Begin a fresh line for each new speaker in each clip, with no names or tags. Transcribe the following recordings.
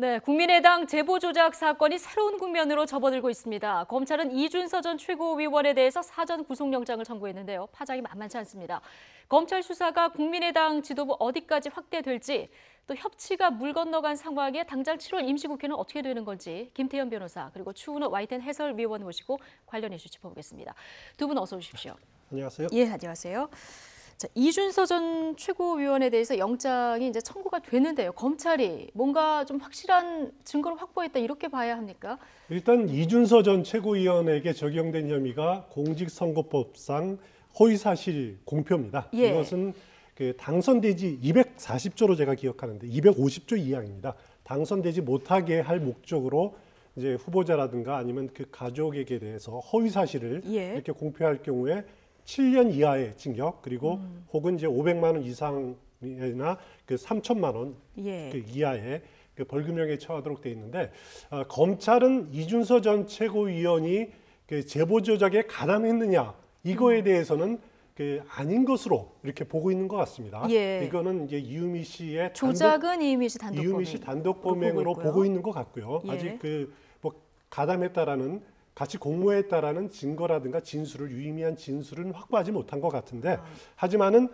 네, 국민의당 제보 조작 사건이 새로운 국면으로 접어들고 있습니다. 검찰은 이준서 전 최고위원에 대해서 사전 구속영장을 청구했는데요. 파장이 만만치 않습니다. 검찰 수사가 국민의당 지도부 어디까지 확대될지, 또 협치가 물 건너간 상황에 당장 7월 임시국회는 어떻게 되는 건지 김태현 변호사 그리고 추은호 와이텐 해설위원 모시고 관련 이슈 짚어보겠습니다. 두 분 어서 오십시오.
안녕하세요.
예, 안녕하세요. 자, 이준서 전 최고위원에 대해서 영장이 이제 청구가 되는데요. 검찰이 뭔가 좀 확실한 증거를 확보했다 이렇게 봐야 합니까?
일단 이준서 전 최고위원에게 적용된 혐의가 공직선거법상 허위사실 공표입니다.
예.
이것은 그 당선되지 240조로 제가 기억하는데 250조 이하입니다. 당선되지 못하게 할 목적으로 이제 후보자라든가 아니면 그 가족에게 대해서 허위사실을
예.
이렇게 공표할 경우에 7년 이하의 징역 그리고 혹은 이제 500만 원 이상이나 그 3천만 원
예.
그 이하의 그 벌금형에 처하도록 돼 있는데 검찰은 이준서 전 최고위원이 그 제보 조작에 가담했느냐 이거에 대해서는 그 아닌 것으로 이렇게 보고 있는 것 같습니다.
예.
이거는 이제 이유미 씨의
조작은 이유미 씨 단독
이유미 씨 단독 범행으로 보고 있는 것 같고요.
예.
아직 그 뭐 가담했다라는 같이 공모했다라는 증거라든가 진술을 유의미한 진술은 확보하지 못한 것 같은데 하지만은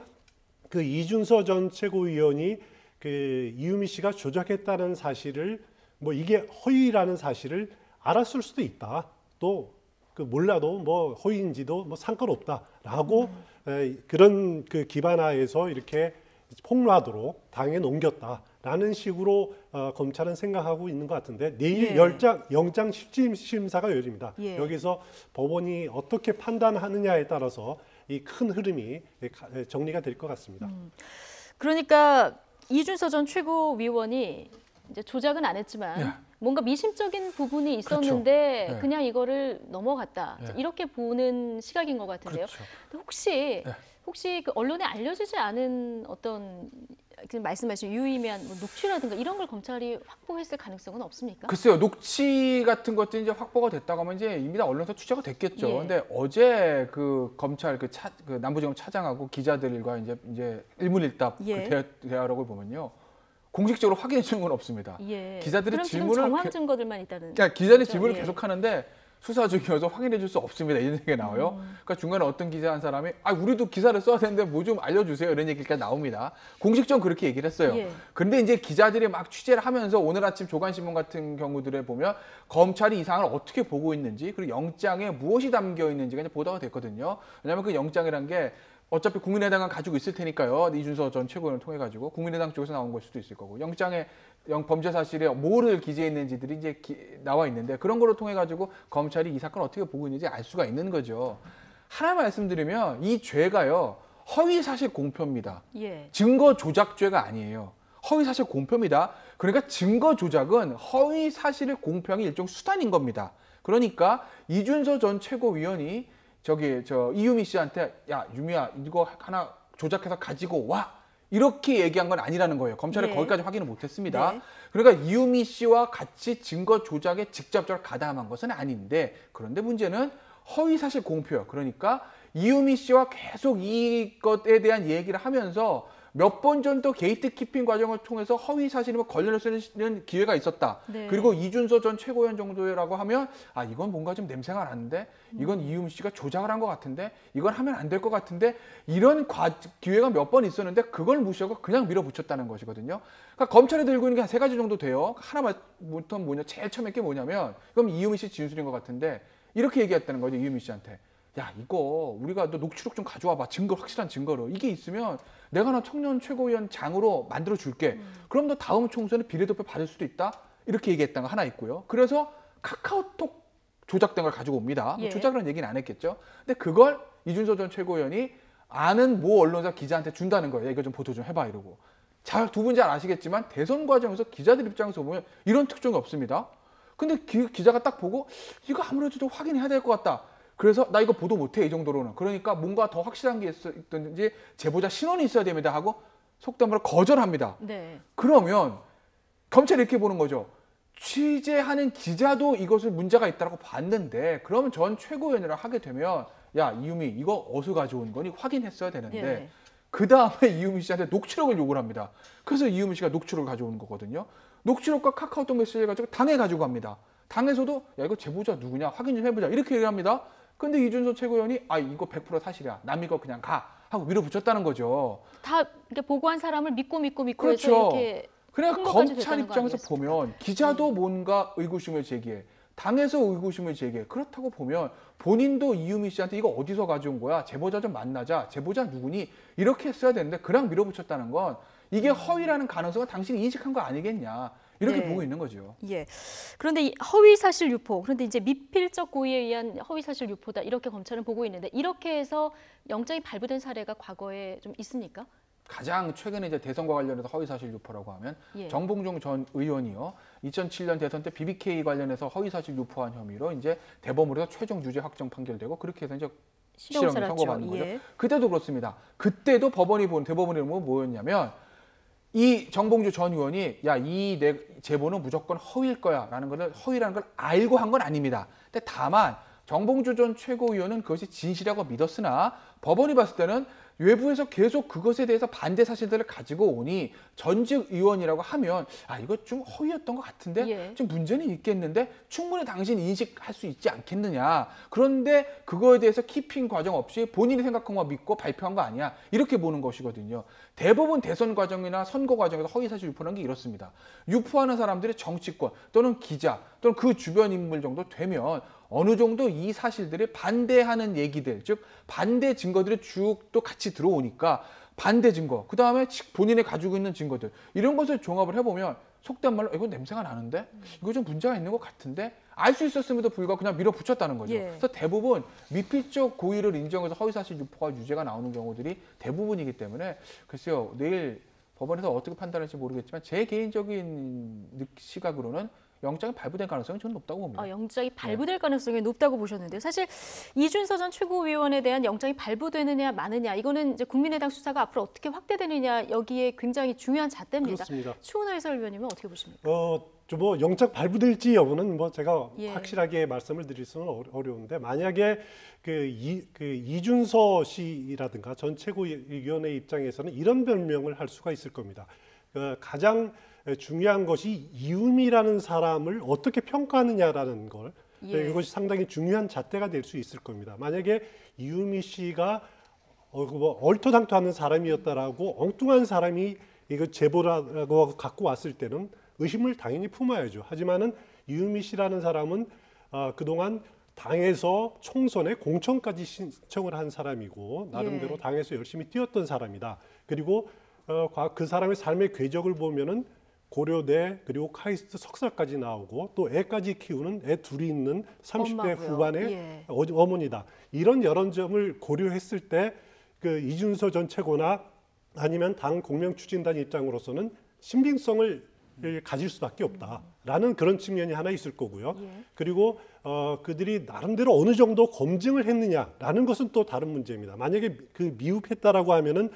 그 이준서 전 최고위원이 그 이유미 씨가 조작했다는 사실을 뭐 이게 허위라는 사실을 알았을 수도 있다. 또 그 몰라도 뭐 허위인지도 뭐 상관없다라고 그런 그 기반하에서 이렇게 폭로하도록 당에 넘겼다라는 식으로 검찰은 생각하고 있는 것 같은데 내일
예.
영장 실질 심사가 열립니다.
예.
여기서 법원이 어떻게 판단하느냐에 따라서 이 큰 흐름이 정리가 될 것 같습니다.
그러니까 이준서 전 최고위원이 이제 조작은 안 했지만
예.
뭔가 미심적인 부분이 있었는데
그렇죠. 예.
그냥 이거를 넘어갔다.
예.
이렇게 보는 시각인 것 같은데요.
그렇죠.
혹시
예.
혹시 그 언론에 알려지지 않은 어떤 그 말씀하신 유의미한 뭐 녹취라든가 이런 걸 검찰이 확보했을 가능성은 없습니까?
글쎄요, 녹취 같은 것들이 이제 확보가 됐다고 하면 이제 이미 다 언론사 취재가 됐겠죠.
예.
근데 어제 그 검찰 그 남부지검 차장하고 기자들과 이제 일문일답
예.
그 대화록을 보면요, 공식적으로 확인해 주는 건 없습니다.
예.
기자들의
그럼 지금
질문을
정황 증거들만 있다는.
그러니까 기자들이
거죠?
질문을
예.
계속 하는데 수사 중이어서 확인해 줄 수 없습니다. 이런 얘기가 나와요. 그러니까 중간에 어떤 기자 한 사람이 우리도 기사를 써야 되는데 뭐 좀 알려주세요. 이런 얘기가 나옵니다. 공식적으로 그렇게 얘기를 했어요.
예.
그런데 이제 기자들이 막 취재를 하면서 오늘 아침 조간신문 같은 경우들에 보면 검찰이 이 사안을 어떻게 보고 있는지 그리고 영장에 무엇이 담겨 있는지가 이제 보도가 됐거든요. 왜냐하면 그 영장이란 게 어차피 국민의당은 가지고 있을 테니까요. 이준서 전 최고위원을 통해 가지고 국민의당 쪽에서 나온 걸 수도 있을 거고 영장에 범죄 사실에 뭐를 기재했는지들이 이제 나와 있는데 그런 거를 통해 가지고 검찰이 이 사건을 어떻게 보고 있는지 알 수가 있는 거죠. 하나 말씀드리면 이 죄가요, 허위 사실 공표입니다.
예.
증거 조작죄가 아니에요. 허위 사실 공표입니다. 그러니까 증거 조작은 허위 사실을 공표하는 일종 수단인 겁니다. 그러니까 이준서 전 최고위원이 이유미 씨한테 야 유미야 이거 하나 조작해서 가지고 와 이렇게 얘기한 건 아니라는 거예요. 검찰이
네.
거기까지 확인을 못했습니다.
네.
그러니까 이유미 씨와 같이 증거 조작에 직접적으로 가담한 것은 아닌데 그런데 문제는 허위 사실 공표요. 그러니까 이유미 씨와 계속 이것에 대한 얘기를 하면서 몇 번 정도 게이트키핑 과정을 통해서 허위 사실과 걸려낼 수 있는 기회가 있었다.
네.
그리고 이준서 전 최고위원 정도라고 하면 이건 뭔가 좀 냄새가 나는데 이건 이유미 씨가 조작을 한 것 같은데 이건 하면 안 될 것 같은데 이런 기회가 몇 번 있었는데 그걸 무시하고 그냥 밀어붙였다는 것이거든요. 그러니까 검찰이 들고 있는 게 한 3가지 정도 돼요. 하나부터 제일 처음에 게 뭐냐면 그럼 이유미 씨 진술인 것 같은데 이렇게 얘기했다는 거죠. 이유미 씨한테. 야 이거 우리가 너 녹취록 좀 가져와봐. 증거 확실한 증거로. 이게 있으면 내가 나 청년 최고위원 장으로 만들어 줄게. 그럼 너 다음 총선에 비례대표 받을 수도 있다. 이렇게 얘기했다는 거 하나 있고요. 그래서 카카오톡 조작된 걸 가지고 옵니다.
예.
조작이라는 얘기는 안 했겠죠. 근데 그걸 이준서 전 최고위원이 아는 모 언론사 기자한테 준다는 거예요. 이거 좀 보도 좀 해봐 이러고. 두 분 잘 아시겠지만 대선 과정에서 기자들 입장에서 보면 이런 특종이 없습니다. 근데 기자가 딱 보고 이거 아무래도 좀 확인해야 될 것 같다. 그래서 나 이거 보도 못해 이 정도로는. 그러니까 뭔가 더 확실한 게 있든지 제보자 신원이 있어야 됩니다 하고 속된 말로 거절합니다.
네.
그러면 검찰이 이렇게 보는 거죠. 취재하는 기자도 이것을 문제가 있다고 봤는데 그러면 전 최고위원이라 하게 되면 야 이유미 이거 어디서 가져온 거니 확인했어야 되는데
예.
그 다음에 이유미 씨한테 녹취록을 요구를 합니다. 그래서 이유미 씨가 녹취록을 가져오는 거거든요. 녹취록과 카카오톡 메시지를 가지고 당에 가지고 갑니다. 당에서도 야 이거 제보자 누구냐 확인 좀 해보자 이렇게 얘기합니다. 근데 이준석 최고위원이 아 이거 100% 사실이야. 남 이거 그냥 가 하고 밀어붙였다는 거죠.
다 이렇게 보고한 사람을 믿고 해서
그렇죠.
이렇게
그냥
큰 것까지
검찰
됐다는 거
입장에서
아니겠습니까?
보면 기자도 뭔가 의구심을 제기해. 당에서 의구심을 제기해. 그렇다고 보면 본인도 이유미 씨한테 이거 어디서 가져온 거야? 제보자 좀 만나자. 제보자 누구니? 이렇게 했어야 되는데 그냥 밀어붙였다는 건 이게 허위라는 가능성을 당신이 인식한 거 아니겠냐. 이렇게
네.
보고 있는 거죠.
예. 그런데 이 허위 사실 유포, 그런데 이제 미필적 고의에 의한 허위 사실 유포다 이렇게 검찰은 보고 있는데 이렇게 해서 영장이 발부된 사례가 과거에 좀 있습니까?
가장 최근에 이제 대선과 관련해서 허위사실 유포라고 하면
예.
정봉종 전 의원이요. 2007년 대선 때 BBK 관련해서 허위사실 유포한 혐의로 이제 대법원에서 최종 유죄 확정 판결되고 그렇게 해서 이제
실형을
실형
살았죠.
선고받는 거죠.
예.
그때도 그렇습니다. 그때도 대법원이 본 뭐였냐면 이 정봉주 전 의원이 야 이 내 제보는 무조건 허위일 거야라는 것을 허위라는 걸 알고 한 건 아닙니다. 근데 다만 정봉주 전 최고위원은 그것이 진실이라고 믿었으나 법원이 봤을 때는 외부에서 계속 그것에 대해서 반대 사실들을 가지고 오니 전직 의원이라고 하면 아 이거 좀 허위였던 것 같은데
예.
좀 문제는 있겠는데 충분히 당신이 인식할 수 있지 않겠느냐. 그런데 그거에 대해서 키핑 과정 없이 본인이 생각한 거 믿고 발표한 거 아니야. 이렇게 보는 것이거든요. 대부분 대선 과정이나 선거 과정에서 허위사실 유포라는 게 이렇습니다. 유포하는 사람들이 정치권 또는 기자 또는 그 주변 인물 정도 되면 어느 정도 이 사실들이 반대하는 얘기들, 즉 반대 증거들이 쭉 또 같이 들어오니까 반대 증거, 그 다음에 본인이 가지고 있는 증거들 이런 것을 종합을 해보면 속된 말로 이거 냄새가 나는데 이거 좀 문제가 있는 것 같은데 알 수 있었음에도 불구하고 그냥 밀어붙였다는 거죠.
예.
그래서 대부분 미필적 고의를 인정해서 허위사실 유포가 유죄가 나오는 경우들이 대부분이기 때문에 글쎄요 내일 법원에서 어떻게 판단할지 모르겠지만 제 개인적인 시각으로는 영장이 발부될 가능성이 저는 높다고 봅니다.
영장이 발부될 가능성이 높다고 보셨는데요. 사실 이준서 전 최고위원에 대한 영장이 발부되느냐 마느냐 이거는 이제 국민의당 수사가 앞으로 어떻게 확대되느냐 여기에 굉장히 중요한 잣대입니다.
그렇습니다.
추은호 해설위원님은 어떻게 보십니까?
뭐 영장 발부될지 여부는 뭐 제가
예.
확실하게 말씀을 드릴 수는 어려운데 만약에 그 이준서 씨라든가 전 최고위원회 입장에서는 이런 변명을 할 수가 있을 겁니다. 가장 중요한 것이 이유미라는 사람을 어떻게 평가하느냐라는 걸
예.
이것이 상당히 중요한 잣대가 될 수 있을 겁니다. 만약에 이유미 씨가 얼토당토하는 사람이었다라고 엉뚱한 사람이 이거 제보라고 갖고 왔을 때는 의심을 당연히 품어야죠. 하지만은 이유미 씨라는 사람은 그동안 당에서 총선에 공천까지 신청을 한 사람이고 나름대로
예.
당에서 열심히 뛰었던 사람이다. 그리고 그 사람의 삶의 궤적을 보면은 고려대 그리고 카이스트 석사까지 나오고 또 애까지 키우는 애 둘이 있는 30대
엄마고요.
후반의
예.
어머니다. 이런 여러 점을 고려했을 때 그 이준서 전 최고나 아니면 당 공명 추진단 입장으로서는 신빙성을 가질 수밖에 없다라는 그런 측면이 하나 있을 거고요.
예.
그리고 그들이 나름대로 어느 정도 검증을 했느냐라는 것은 또 다른 문제입니다. 만약에 그 미흡했다라고 하면은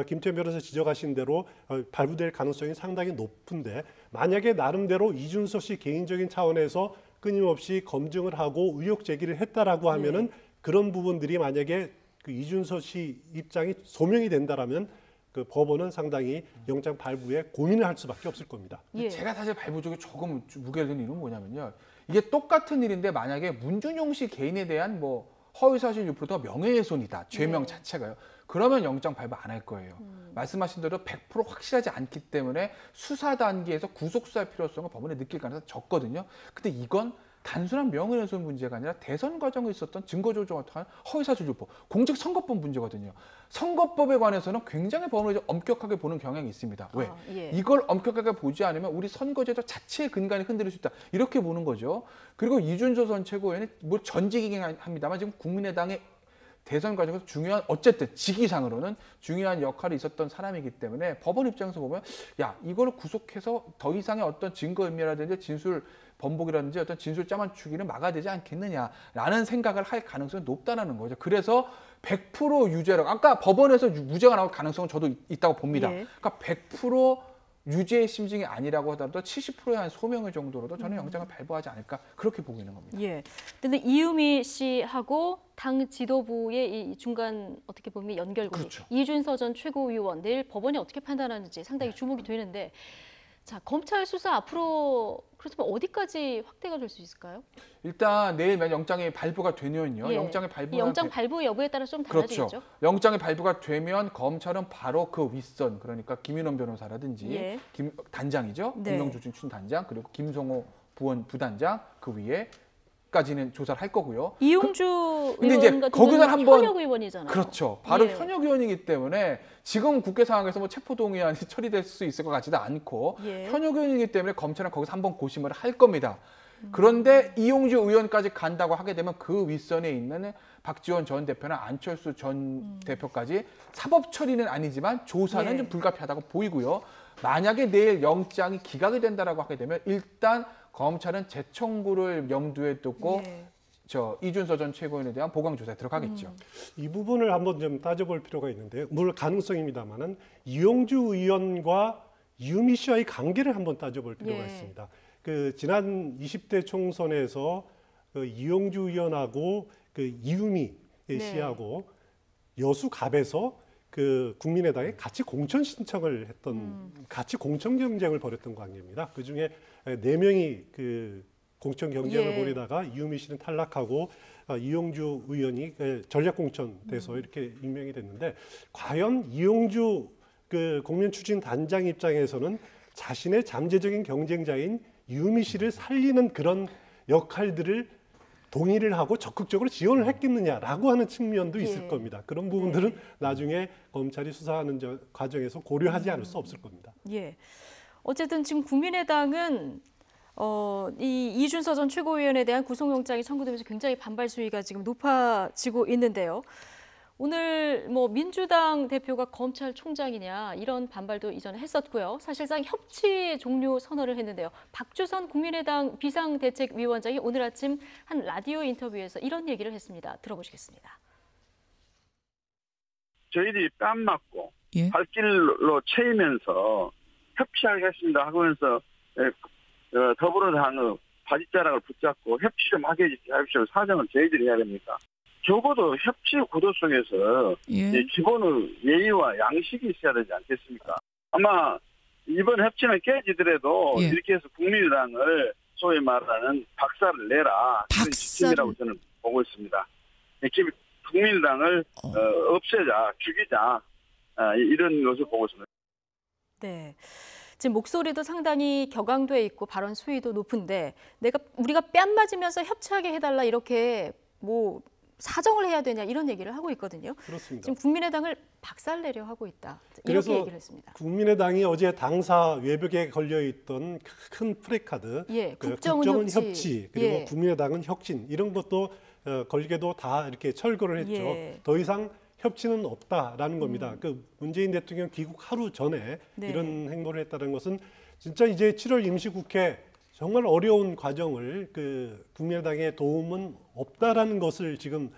김태현 변호사 지적하신 대로 발부될 가능성이 상당히 높은데 만약에 나름대로 이준서 씨 개인적인 차원에서 끊임없이 검증을 하고 의혹 제기를 했다라고 하면은 그런 부분들이 만약에 그 이준서 씨 입장이 소명이 된다라면 그 법원은 상당히 영장 발부에 고민을 할 수밖에 없을 겁니다.
예.
제가 사실 발부 쪽에 조금 무게를 둔 이유는 뭐냐면요. 이게 똑같은 일인데 만약에 문준용 씨 개인에 대한 뭐 허위사실 유포가 명예훼손이다. 죄명
네.
자체가요. 그러면 영장 발부 안 할 거예요. 말씀하신 대로 100% 확실하지 않기 때문에 수사 단계에서 구속수사의 필요성을 법원에 느낄 가능성이 적거든요. 근데 이건 단순한 명예훼손 문제가 아니라 대선 과정에 있었던 증거 조작을 통한 허위사실 유포, 공직선거법 문제거든요. 선거법에 관해서는 굉장히 법원을 엄격하게 보는 경향이 있습니다. 왜?
예.
이걸 엄격하게 보지 않으면 우리 선거제도 자체의 근간이 흔들릴 수 있다. 이렇게 보는 거죠. 그리고 이준서 전 최고위원은 뭐 전직이긴 합니다만 지금 국민의당의 대선 과정에서 중요한 어쨌든 직위상으로는 중요한 역할이 있었던 사람이기 때문에 법원 입장에서 보면 야 이걸 구속해서 더 이상의 어떤 증거인멸이라든지 진술 번복이라든지 어떤 진술자 맞추기는 막아야 되지 않겠느냐라는 생각을 할 가능성이 높다는 거죠. 그래서 100% 유죄라고 아까 법원에서 무죄가 나올 가능성은 저도 있다고 봅니다.
예.
그러니까 100% 유죄의 심증이 아니라고 하더라도 70%의 한 소명의 정도로도 저는 영장을 발부하지 않을까 그렇게 보고 있는 겁니다.
예. 근데 이유미 씨하고 당 지도부의 이 중간 어떻게 보면 연결고리
그렇죠.
이준서 전 최고위원 내일 법원이 어떻게 판단하는지 상당히 주목이 되는데 자, 검찰 수사 앞으로 그렇다면 어디까지 확대가 될 수 있을까요?
일단 내일 만약 영장이 발부가 되면요.
예.
영장이
이
발부가
영장 발부 여부에 따라 좀 달라지겠죠?
그렇죠. 영장이 발부가 되면 검찰은 바로 그 윗선, 그러니까 김인원 변호사라든지
예.
김 단장이죠.
네.
공명조정 단장, 그리고 김성호 부단장 그 위에까지는 조사를 할 거고요.
이용주
근데 이제
의원 같은
거기서
경우는
한번
현역 의원이잖아요.
그렇죠. 바로
예.
현역 의원이기 때문에 지금 국회 상황에서 뭐 체포동의안이 처리될 수 있을 것 같지도 않고
예.
현역 의원이기 때문에 검찰은 거기서 한번 고심을 할 겁니다. 그런데 이용주 의원까지 간다고 하게 되면 그 윗선에 있는 박지원 전 대표나 안철수 전 대표까지 사법 처리는 아니지만 조사는
예.
좀 불가피하다고 보이고요. 만약에 내일 영장이 기각이 된다라고 하게 되면 일단 검찰은 재청구를 염두에 두고
예.
이준서 전 최고위원에 대한 보강 조사에 들어가겠죠.
이 부분을 한번 좀 따져볼 필요가 있는데요. 물론 가능성입니다만은 이용주 의원과 유미 씨와의 관계를 한번 따져볼 필요가
예.
있습니다. 그 지난 20대 총선에서 그 이용주 의원하고 그 이유미
네.
씨하고 여수갑에서 그 국민의당에 같이 공천 신청을 했던 같이 공천 경쟁을 벌였던 관계입니다. 그 중에 4명이 그 공천 경쟁을
예.
벌이다가 이유미 씨는 탈락하고 이용주 의원이 전략 공천 돼서 이렇게 임명이 됐는데 과연 이용주 그 공면 추진 단장 입장에서는 자신의 잠재적인 경쟁자인 이유미 씨를 살리는 그런 역할들을 동의를 하고 적극적으로 지원을 했겠느냐라고 하는 측면도 있을
예.
겁니다. 그런 부분들은 나중에 검찰이 수사하는 과정에서 고려하지 않을 수 없을 겁니다.
예. 어쨌든 지금 국민의당은 이 이준서 전 최고위원에 대한 구속영장이 청구되면서 굉장히 반발 수위가 지금 높아지고 있는데요. 오늘 뭐 민주당 대표가 검찰총장이냐 이런 반발도 이전에 했었고요. 사실상 협치 종료 선언을 했는데요. 박주선 국민의당 비상대책위원장이 오늘 아침 한 라디오 인터뷰에서 이런 얘기를 했습니다. 들어보시겠습니다.
저희들이 뺨 맞고
예?
발길로 채이면서 협치하겠습니다 하면서 더불어당의 바짓자락을 붙잡고 협치 좀 하게 해주십시오. 사정을 저희들이 해야 됩니까? 적어도 협치 구도 속에서
예?
기본의 예의와 양식이 있어야 되지 않겠습니까? 아마 이번 협치는 깨지더라도
예.
이렇게 해서 국민의당을 소위 말하는 박살을 내라. 그런 지침이라고 저는 보고 있습니다. 국민의당을 없애자, 죽이자 이런 것을 보고 있습니다.
네. 지금 목소리도 상당히 격앙돼 있고 발언 수위도 높은데 우리가 뺨 맞으면서 협치하게 해달라 이렇게 뭐 사정을 해야 되냐 이런 얘기를 하고 있거든요.
그렇습니다.
지금 국민의당을 박살내려 하고 있다.
그래서
이렇게 얘기를 했습니다.
국민의당이 어제 당사 외벽에 걸려있던 큰 프레카드,
예,
그
국정은
협치, 그리고
예.
국민의당은 혁신 이런 것도 걸개도 다 이렇게 철거를 했죠.
예.
더 이상 협치는 없다라는 겁니다. 그 문재인 대통령 귀국 하루 전에
네.
이런 행보를 했다는 것은 진짜 이제 7월 임시국회 정말 어려운 과정을 그 국민의당의 도움은 없다라는 것을 지금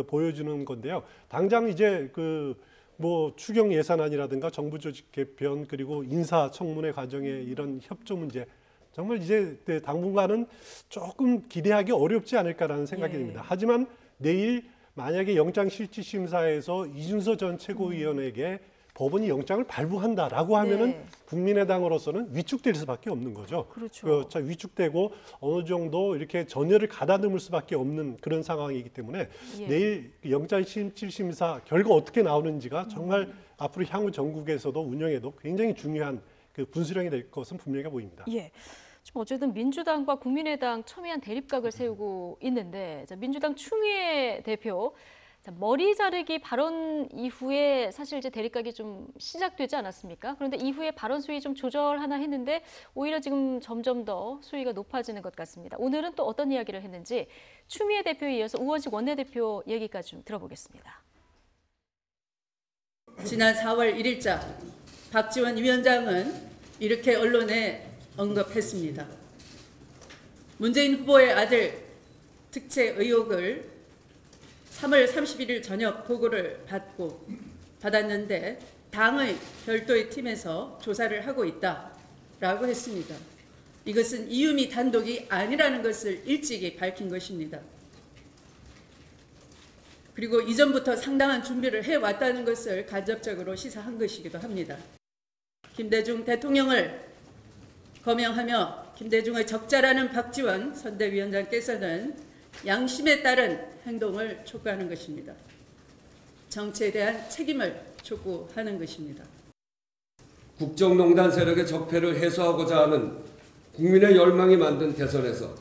보여주는 건데요. 당장 이제 그 뭐 추경 예산안이라든가 정부 조직 개편 그리고 인사청문회 과정의 이런 협조 문제 정말 이제 당분간은 조금 기대하기 어렵지 않을까라는 생각이
예.
듭니다. 하지만 내일 만약에 영장실질심사에서 이준서 전 최고위원에게 법원이 영장을 발부한다라고 하면은
네.
국민의당으로서는 위축될 수밖에 없는 거죠.
그렇죠.
위축되고 어느 정도 이렇게 전열을 가다듬을 수밖에 없는 그런 상황이기 때문에
예.
내일 영장실질심사 결과 어떻게 나오는지가 정말 앞으로 향후 전국에서도 운영에도 굉장히 중요한 그 분수령이 될 것은 분명해 보입니다.
예. 지금 어쨌든 민주당과 국민의당 첨예한 대립각을 세우고 있는데 민주당 추미애 대표 머리 자르기 발언 이후에 사실 이제 대립각이 좀 시작되지 않았습니까? 그런데 이후에 발언 수위 좀 조절하나 했는데 오히려 지금 점점 더 수위가 높아지는 것 같습니다. 오늘은 또 어떤 이야기를 했는지 추미애 대표에 이어서 우원식 원내대표 얘기까지 좀 들어보겠습니다.
지난 4월 1일자 박지원 위원장은 이렇게 언론에 언급했습니다. 문재인 후보의 아들 특채 의혹을 3월 31일 저녁 보고를 받았는데 당의 별도의 팀에서 조사를 하고 있다라고 했습니다. 이것은 이유미 단독이 아니라는 것을 일찍이 밝힌 것입니다. 그리고 이전부터 상당한 준비를 해왔다는 것을 간접적으로 시사한 것이기도 합니다. 김대중 대통령을 거명하며 김대중의 적자라는 박지원 선대위원장께서는 양심에 따른 행동을 촉구하는 것입니다. 정치에 대한 책임을 촉구하는 것입니다.
국정농단 세력의 적폐를 해소하고자 하는 국민의 열망이 만든 대선에서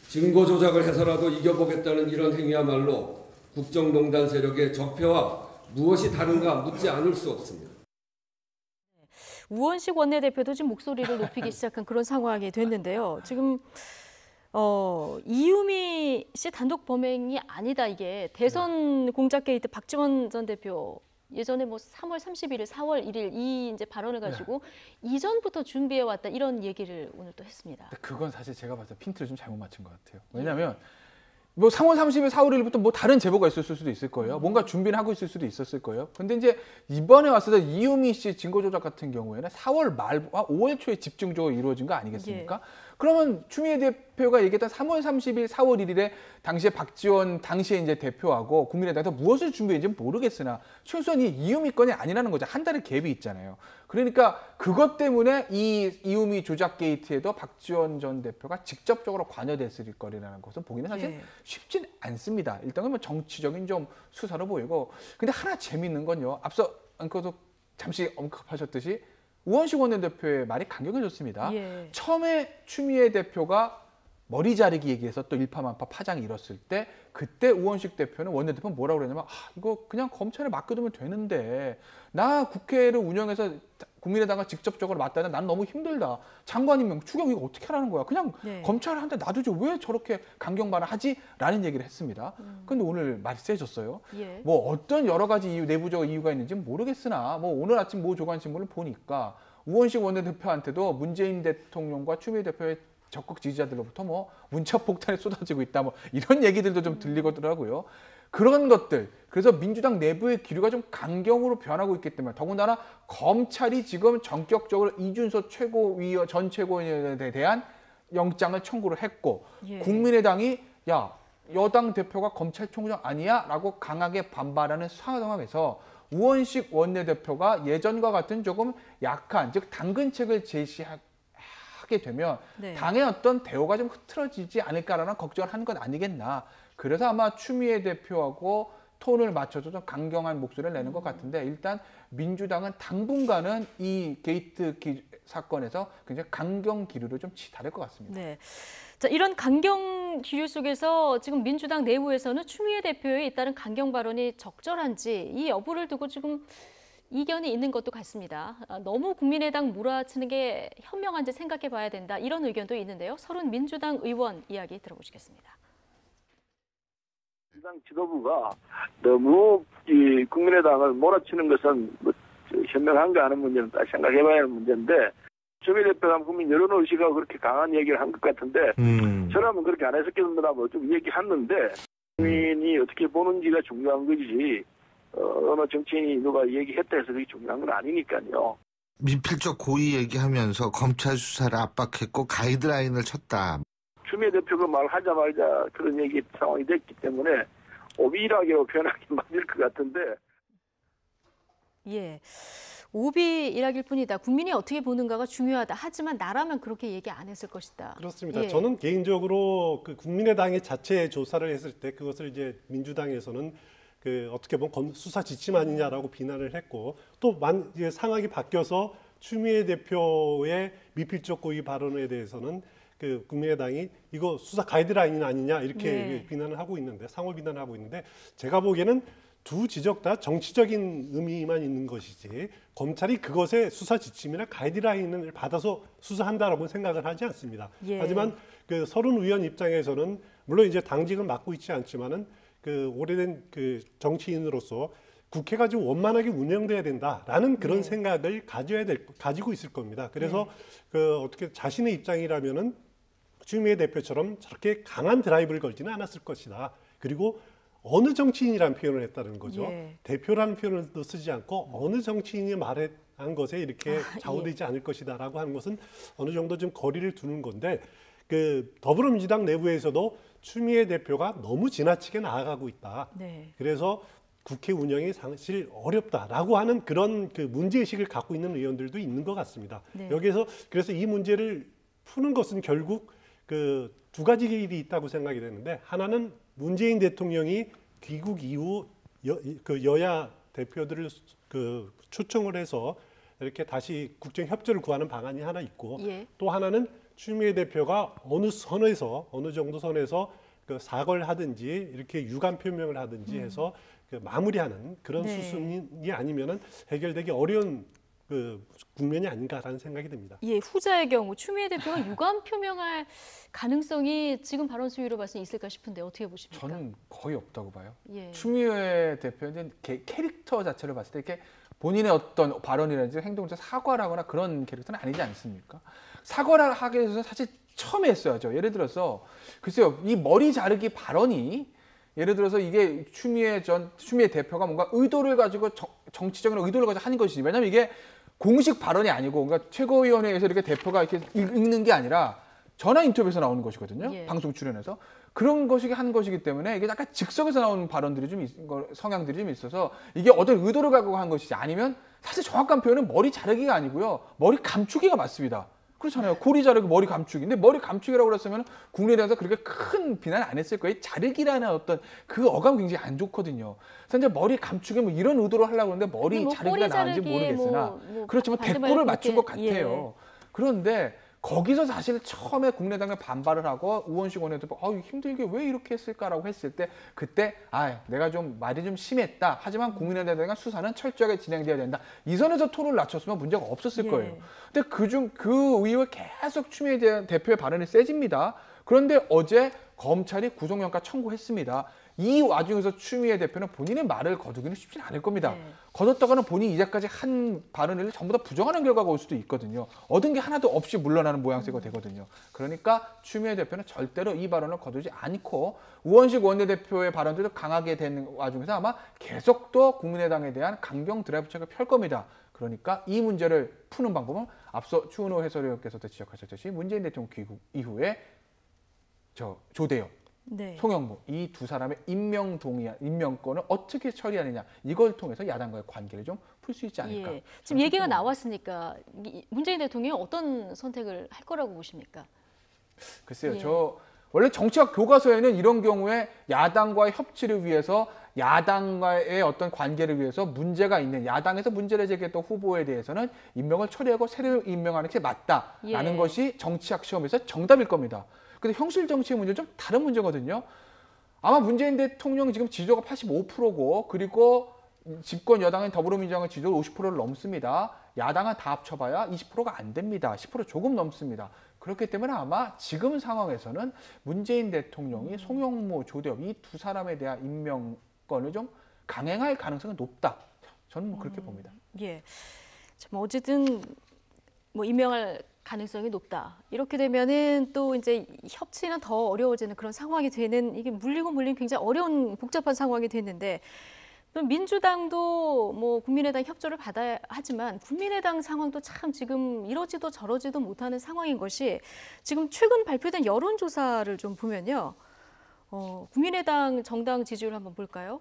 증거 조작을 해서라도 이겨보겠다는 이런 행위야말로 국정농단 세력의 적폐와 무엇이 다른가 묻지 않을 수 없습니다.
우원식 원내대표도 지금 목소리를 높이기 시작한 그런 상황이 됐는데요. 지금 이유미 씨 단독 범행이 아니다. 이게 대선 공작 게이트 박지원 전 대표 예전에 뭐 3월 31일, 4월 1일 이 이제 발언을 가지고 이전부터 준비해 왔다 이런 얘기를 오늘 또 했습니다.
그건 사실 제가 봤을 때 핀트를 좀 잘못 맞춘 것 같아요. 왜냐하면 뭐 3월 30일, 4월 1일부터 뭐 다른 제보가 있었을 수도 있을 거예요. 뭔가 준비를 하고 있을 수도 있었을 거예요. 근데 이제 이번에 왔을 때 이유미 씨 증거 조작 같은 경우에는 4월 말과 5월 초에 집중적으로 이루어진 거 아니겠습니까? 그러면 추미애 대표가 얘기했던 3월 30일, 4월 1일에 당시에 박지원 당시에 이제 대표하고 국민의당에서 무엇을 준비했는지 모르겠으나 최소한 이 이유미 건이 아니라는 거죠. 한 달의 갭이 있잖아요. 그러니까 그것 때문에 이 이유미 조작 게이트에도 박지원 전 대표가 직접적으로 관여됐을 거리라는 것은 보기는 사실 쉽진 않습니다. 일단은 뭐 정치적인 좀 수사로 보이고. 근데 하나 재미있는 건요. 앞서 앵커도 잠시 언급하셨듯이 우원식 원내대표의 말이 강경해졌습니다. 처음에 추미애 대표가 머리 자르기 얘기해서 또 일파만파 파장이 일었을 때 그때 우원식 대표는 원내대표는 뭐라고 그랬냐면 이거 그냥 검찰에 맡겨두면 되는데 나 국회를 운영해서 국민의당과 직접적으로 맞다는 난 너무 힘들다. 장관이면 추경 이거 어떻게 하라는 거야. 그냥 검찰한테 놔두죠. 왜 저렇게 강경 발언하지? 라는 얘기를 했습니다. 근데 오늘 말이 세졌어요. 뭐 어떤 여러 가지 이유, 내부적 이유가 있는지는 모르겠으나 뭐 오늘 아침 모 조간신문을 보니까 우원식 원내대표한테도 문재인 대통령과 추미애 대표의 적극 지지자들로부터 뭐 문자 폭탄이 쏟아지고 있다 뭐 이런 얘기들도 좀 들리더라고요. 그런 것들 그래서 민주당 내부의 기류가 좀 강경으로 변하고 있기 때문에 더군다나 검찰이 지금 전격적으로 이준석 전 최고위원에 대한 영장을 청구를 했고 국민의당이 야 여당 대표가 검찰총장 아니야? 라고 강하게 반발하는 상황에서 우원식 원내대표가 예전과 같은 조금 약한 즉 당근책을 제시하게 되면 당의 어떤 대우가 좀 흐트러지지 않을까라는 걱정을 하는 것 아니겠나. 그래서 아마 추미애 대표하고 톤을 맞춰서 좀 강경한 목소리를 내는 것 같은데 일단 민주당은 당분간은 이 게이트 사건에서 굉장히 강경 기류를 좀 치달을 것 같습니다.
자, 이런 강경 기류 속에서 지금 민주당 내부에서는 추미애 대표의 잇따른 강경 발언이 적절한지 이 여부를 두고 지금 이견이 있는 것도 같습니다. 너무 국민의당 몰아치는 게 현명한지 생각해 봐야 된다. 이런 의견도 있는데요. 서른 민주당 의원 이야기 들어보시겠습니다.
민주당 지도부가 너무 이 국민의당을 몰아치는 것은 뭐 현명한가 하는 문제는 다시 생각해 봐야 하는 문제인데 추미애 대표가 국민 여론 의식하고 그렇게 강한 얘기를 한 것 같은데 저라면 그렇게 안 했었겠습니다. 뭐 좀 얘기했는데 국민이 어떻게 보는지가 중요한 거지 어느 정치인이 누가 얘기했다 해서 그게 중요한 건 아니니까요.
미필적 고의 얘기하면서 검찰 수사를 압박했고 가이드라인을 쳤다.
추미애 대표가 말하자마자 그런 얘기 상황이 됐기 때문에 오비라고 표현하기 맞을 것 같은데.
오비일학일 뿐이다. 국민이 어떻게 보는가가 중요하다. 하지만 나라면 그렇게 얘기 안 했을 것이다.
그렇습니다. 저는 개인적으로 그 국민의당이 자체 조사를 했을 때 그것을 이제 민주당에서는 그 어떻게 보면 수사 지침 아니냐라고 비난을 했고 또 이제 상황이 바뀌어서 추미애 대표의 미필적 고의 발언에 대해서는 그 국민의당이 이거 수사 가이드라인 아니냐 이렇게 비난을 하고 있는데 상호 비난을 하고 있는데 제가 보기에는 두 지적 다 정치적인 의미만 있는 것이지 검찰이 그것의 수사 지침이나 가이드라인을 받아서 수사한다라고 생각을 하지 않습니다. 하지만 그 서른 의원 입장에서는 물론 이제 당직은 맡고 있지 않지만은 그 오래된 그 정치인으로서 국회가 좀 원만하게 운영돼야 된다라는 그런 생각을 가지고 있을 겁니다. 그래서 그 어떻게 자신의 입장이라면은 추미애 대표처럼 저렇게 강한 드라이브를 걸지는 않았을 것이다. 그리고 어느 정치인이라는 표현을 했다는 거죠. 대표라는 표현을 쓰지 않고 어느 정치인이 말한 것에 이렇게 좌우되지 않을 것이다라고 하는 것은 어느 정도 좀 거리를 두는 건데 그 더불어민주당 내부에서도 추미애 대표가 너무 지나치게 나아가고 있다. 그래서 국회 운영이 사실 어렵다라고 하는 그런 그 문제의식을 갖고 있는 의원들도 있는 것 같습니다.
네.
여기에서 그래서 이 문제를 푸는 것은 결국 그 두 가지 길이 있다고 생각이 되는데, 하나는 문재인 대통령이 귀국 이후 여야 대표들을 그 초청을 해서 이렇게 다시 국정 협조를 구하는 방안이 하나 있고,
예.
또 하나는 추미애 대표가 어느 정도 선에서 그 사과를 하든지 이렇게 유감 표명을 하든지 해서 그 마무리하는 그런
네.
수순이 아니면은 해결되기 어려운 그 국면이 아닌가라는 생각이 듭니다.
예, 후자의 경우 추미애 대표가 유감 표명할 가능성이 지금 발언 수위로 봤을 때 있을까 싶은데 어떻게 보십니까?
저는 거의 없다고 봐요.
예.
추미애 대표는 캐릭터 자체를 봤을 때 이렇게 본인의 어떤 발언이라든지 행동에서 사과를 하거나 그런 캐릭터는 아니지 않습니까? 사과를 하기 위해서 사실 처음에 했어야죠. 예를 들어서 글쎄요, 이 머리 자르기 발언이 예를 들어서 이게 추미애 대표가 뭔가 의도를 가지고 정치적인 의도를 가지고 하는 것이지. 왜냐하면 이게 공식 발언이 아니고, 그러니까 최고위원회에서 이렇게 대표가 이렇게 읽는 게 아니라 전화 인터뷰에서 나오는 것이거든요.
예.
방송 출연해서 그런 것이 한 것이기 때문에 이게 약간 즉석에서 나오는 발언들이 성향들이 좀 있어서 이게 어떤 의도를 갖고 한 것이지, 아니면 사실 정확한 표현은 머리 자르기가 아니고요, 머리 감추기가 맞습니다. 그렇잖아요. 고리 자르고 머리 감추기. 근데 머리 감추기라고 그랬으면 국내에 대해서 그렇게 큰 비난 안 했을 거예요. 자르기라는 어떤 그 어감 굉장히 안 좋거든요. 그래서 이제 머리 감추기 뭐 이런 의도로 하려고 하는데 머리
뭐
자르기가 나은지 모르겠으나 그렇지만 대꾸를 맞춘 것 같아요.
예.
그런데 거기서 사실 처음에 국민의당에 반발을 하고 우원식 원내대표 힘들게 왜 이렇게 했을까라고 했을 때, 그때 내가 좀 말이 좀 심했다. 하지만 국민의당의 수사는 철저하게 진행돼야 된다. 이 선에서 톤을 낮췄으면 문제가 없었을
예.
거예요. 근데 그 이후에 계속 추미애 대표의 발언이 세집니다. 그런데 어제 검찰이 구속영장 청구했습니다. 이 와중에서 추미애 대표는 본인의 말을 거두기는 쉽지는 않을 겁니다.
네.
거뒀다가는 본인이 이제까지 한 발언을 전부 다 부정하는 결과가 올 수도 있거든요. 얻은 게 하나도 없이 물러나는 모양새가 되거든요. 그러니까 추미애 대표는 절대로 이 발언을 거두지 않고 우원식 원내대표의 발언들도 강하게 된 와중에서 아마 계속 또 국민의당에 대한 강경 드라이브 책을 펼 겁니다. 그러니까 이 문제를 푸는 방법은 앞서 추은호 해설위원께서도 지적하셨듯이 문재인 대통령 귀국 이후에 조대영,
네.
송영무 이 두 사람의 임명권을 어떻게 처리하느냐, 이걸 통해서 야당과의 관계를 좀 풀 수 있지 않을까.
예. 지금 얘기가 나왔으니까 문재인 대통령이 어떤 선택을 할 거라고 보십니까?
글쎄요,
예.
저 원래 정치학 교과서에는 이런 경우에 야당과의 협치를 위해서, 야당과의 어떤 관계를 위해서 문제가 있는 야당에서 문제를 제기했던 후보에 대해서는 임명을 처리하고 새로 임명하는 게 맞다라는
예.
것이 정치학 시험에서 정답일 겁니다. 근데 현실 정치의 문제는 좀 다른 문제거든요. 아마 문재인 대통령 지금 지지도가 85%고, 그리고 집권 여당인 더불어민주당은 지지도 50%를 넘습니다. 야당은 다 합쳐봐야 20%가 안 됩니다. 10% 조금 넘습니다. 그렇기 때문에 아마 지금 상황에서는 문재인 대통령이 송영무, 조대엽 이 두 사람에 대한 임명권을 좀 강행할 가능성은 높다. 저는 그렇게 봅니다.
예. 참 어쨌든 뭐 임명할 가능성이 높다. 이렇게 되면은 또 이제 협치는 더 어려워지는 그런 상황이 되는, 이게 물리고 물리는 굉장히 어려운 복잡한 상황이 됐는데, 또 민주당도 뭐 국민의당 협조를 받아야 하지만 국민의당 상황도 참 지금 이러지도 저러지도 못하는 상황인 것이, 지금 최근 발표된 여론조사를 좀 보면요. 국민의당 정당 지지율 한번 볼까요?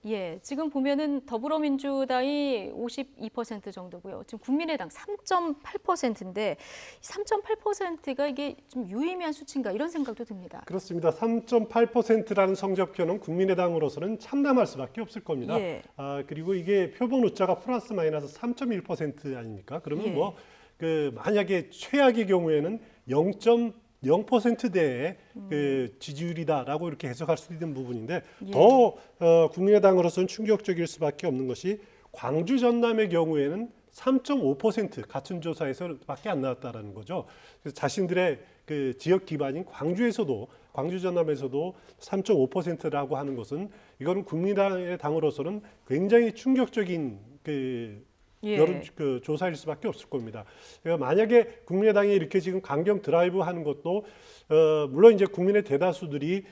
예, 지금 보면은 더불어민주당이 52% 정도고요. 지금 국민의당 3.8%인데 3.8%가 이게 좀 유의미한 수치인가 이런 생각도 듭니다.
그렇습니다. 3.8%라는 성적표는 국민의당으로서는 참담할 수밖에 없을 겁니다.
예.
그리고 이게 표본 오차가 플러스 마이너스 3.1% 아닙니까? 그러면
예.
만약에 최악의 경우에는 0.0%대의 그 지지율이다라고 이렇게 해석할 수 있는 부분인데,
예.
더 국민의당으로서는 충격적일 수밖에 없는 것이 광주 전남의 경우에는 3.5% 같은 조사에서밖에 안 나왔다라는 거죠. 그래서 자신들의 그 지역 기반인 광주 전남에서도 3.5%라고 하는 것은, 이거는 국민의당의 당으로서는 굉장히 충격적인 여론 조사일 수밖에 없을 겁니다. 그러니까 만약에 국민의당이 이렇게 지금 강경 드라이브 하는 것도 물론 이제 국민의 대다수들이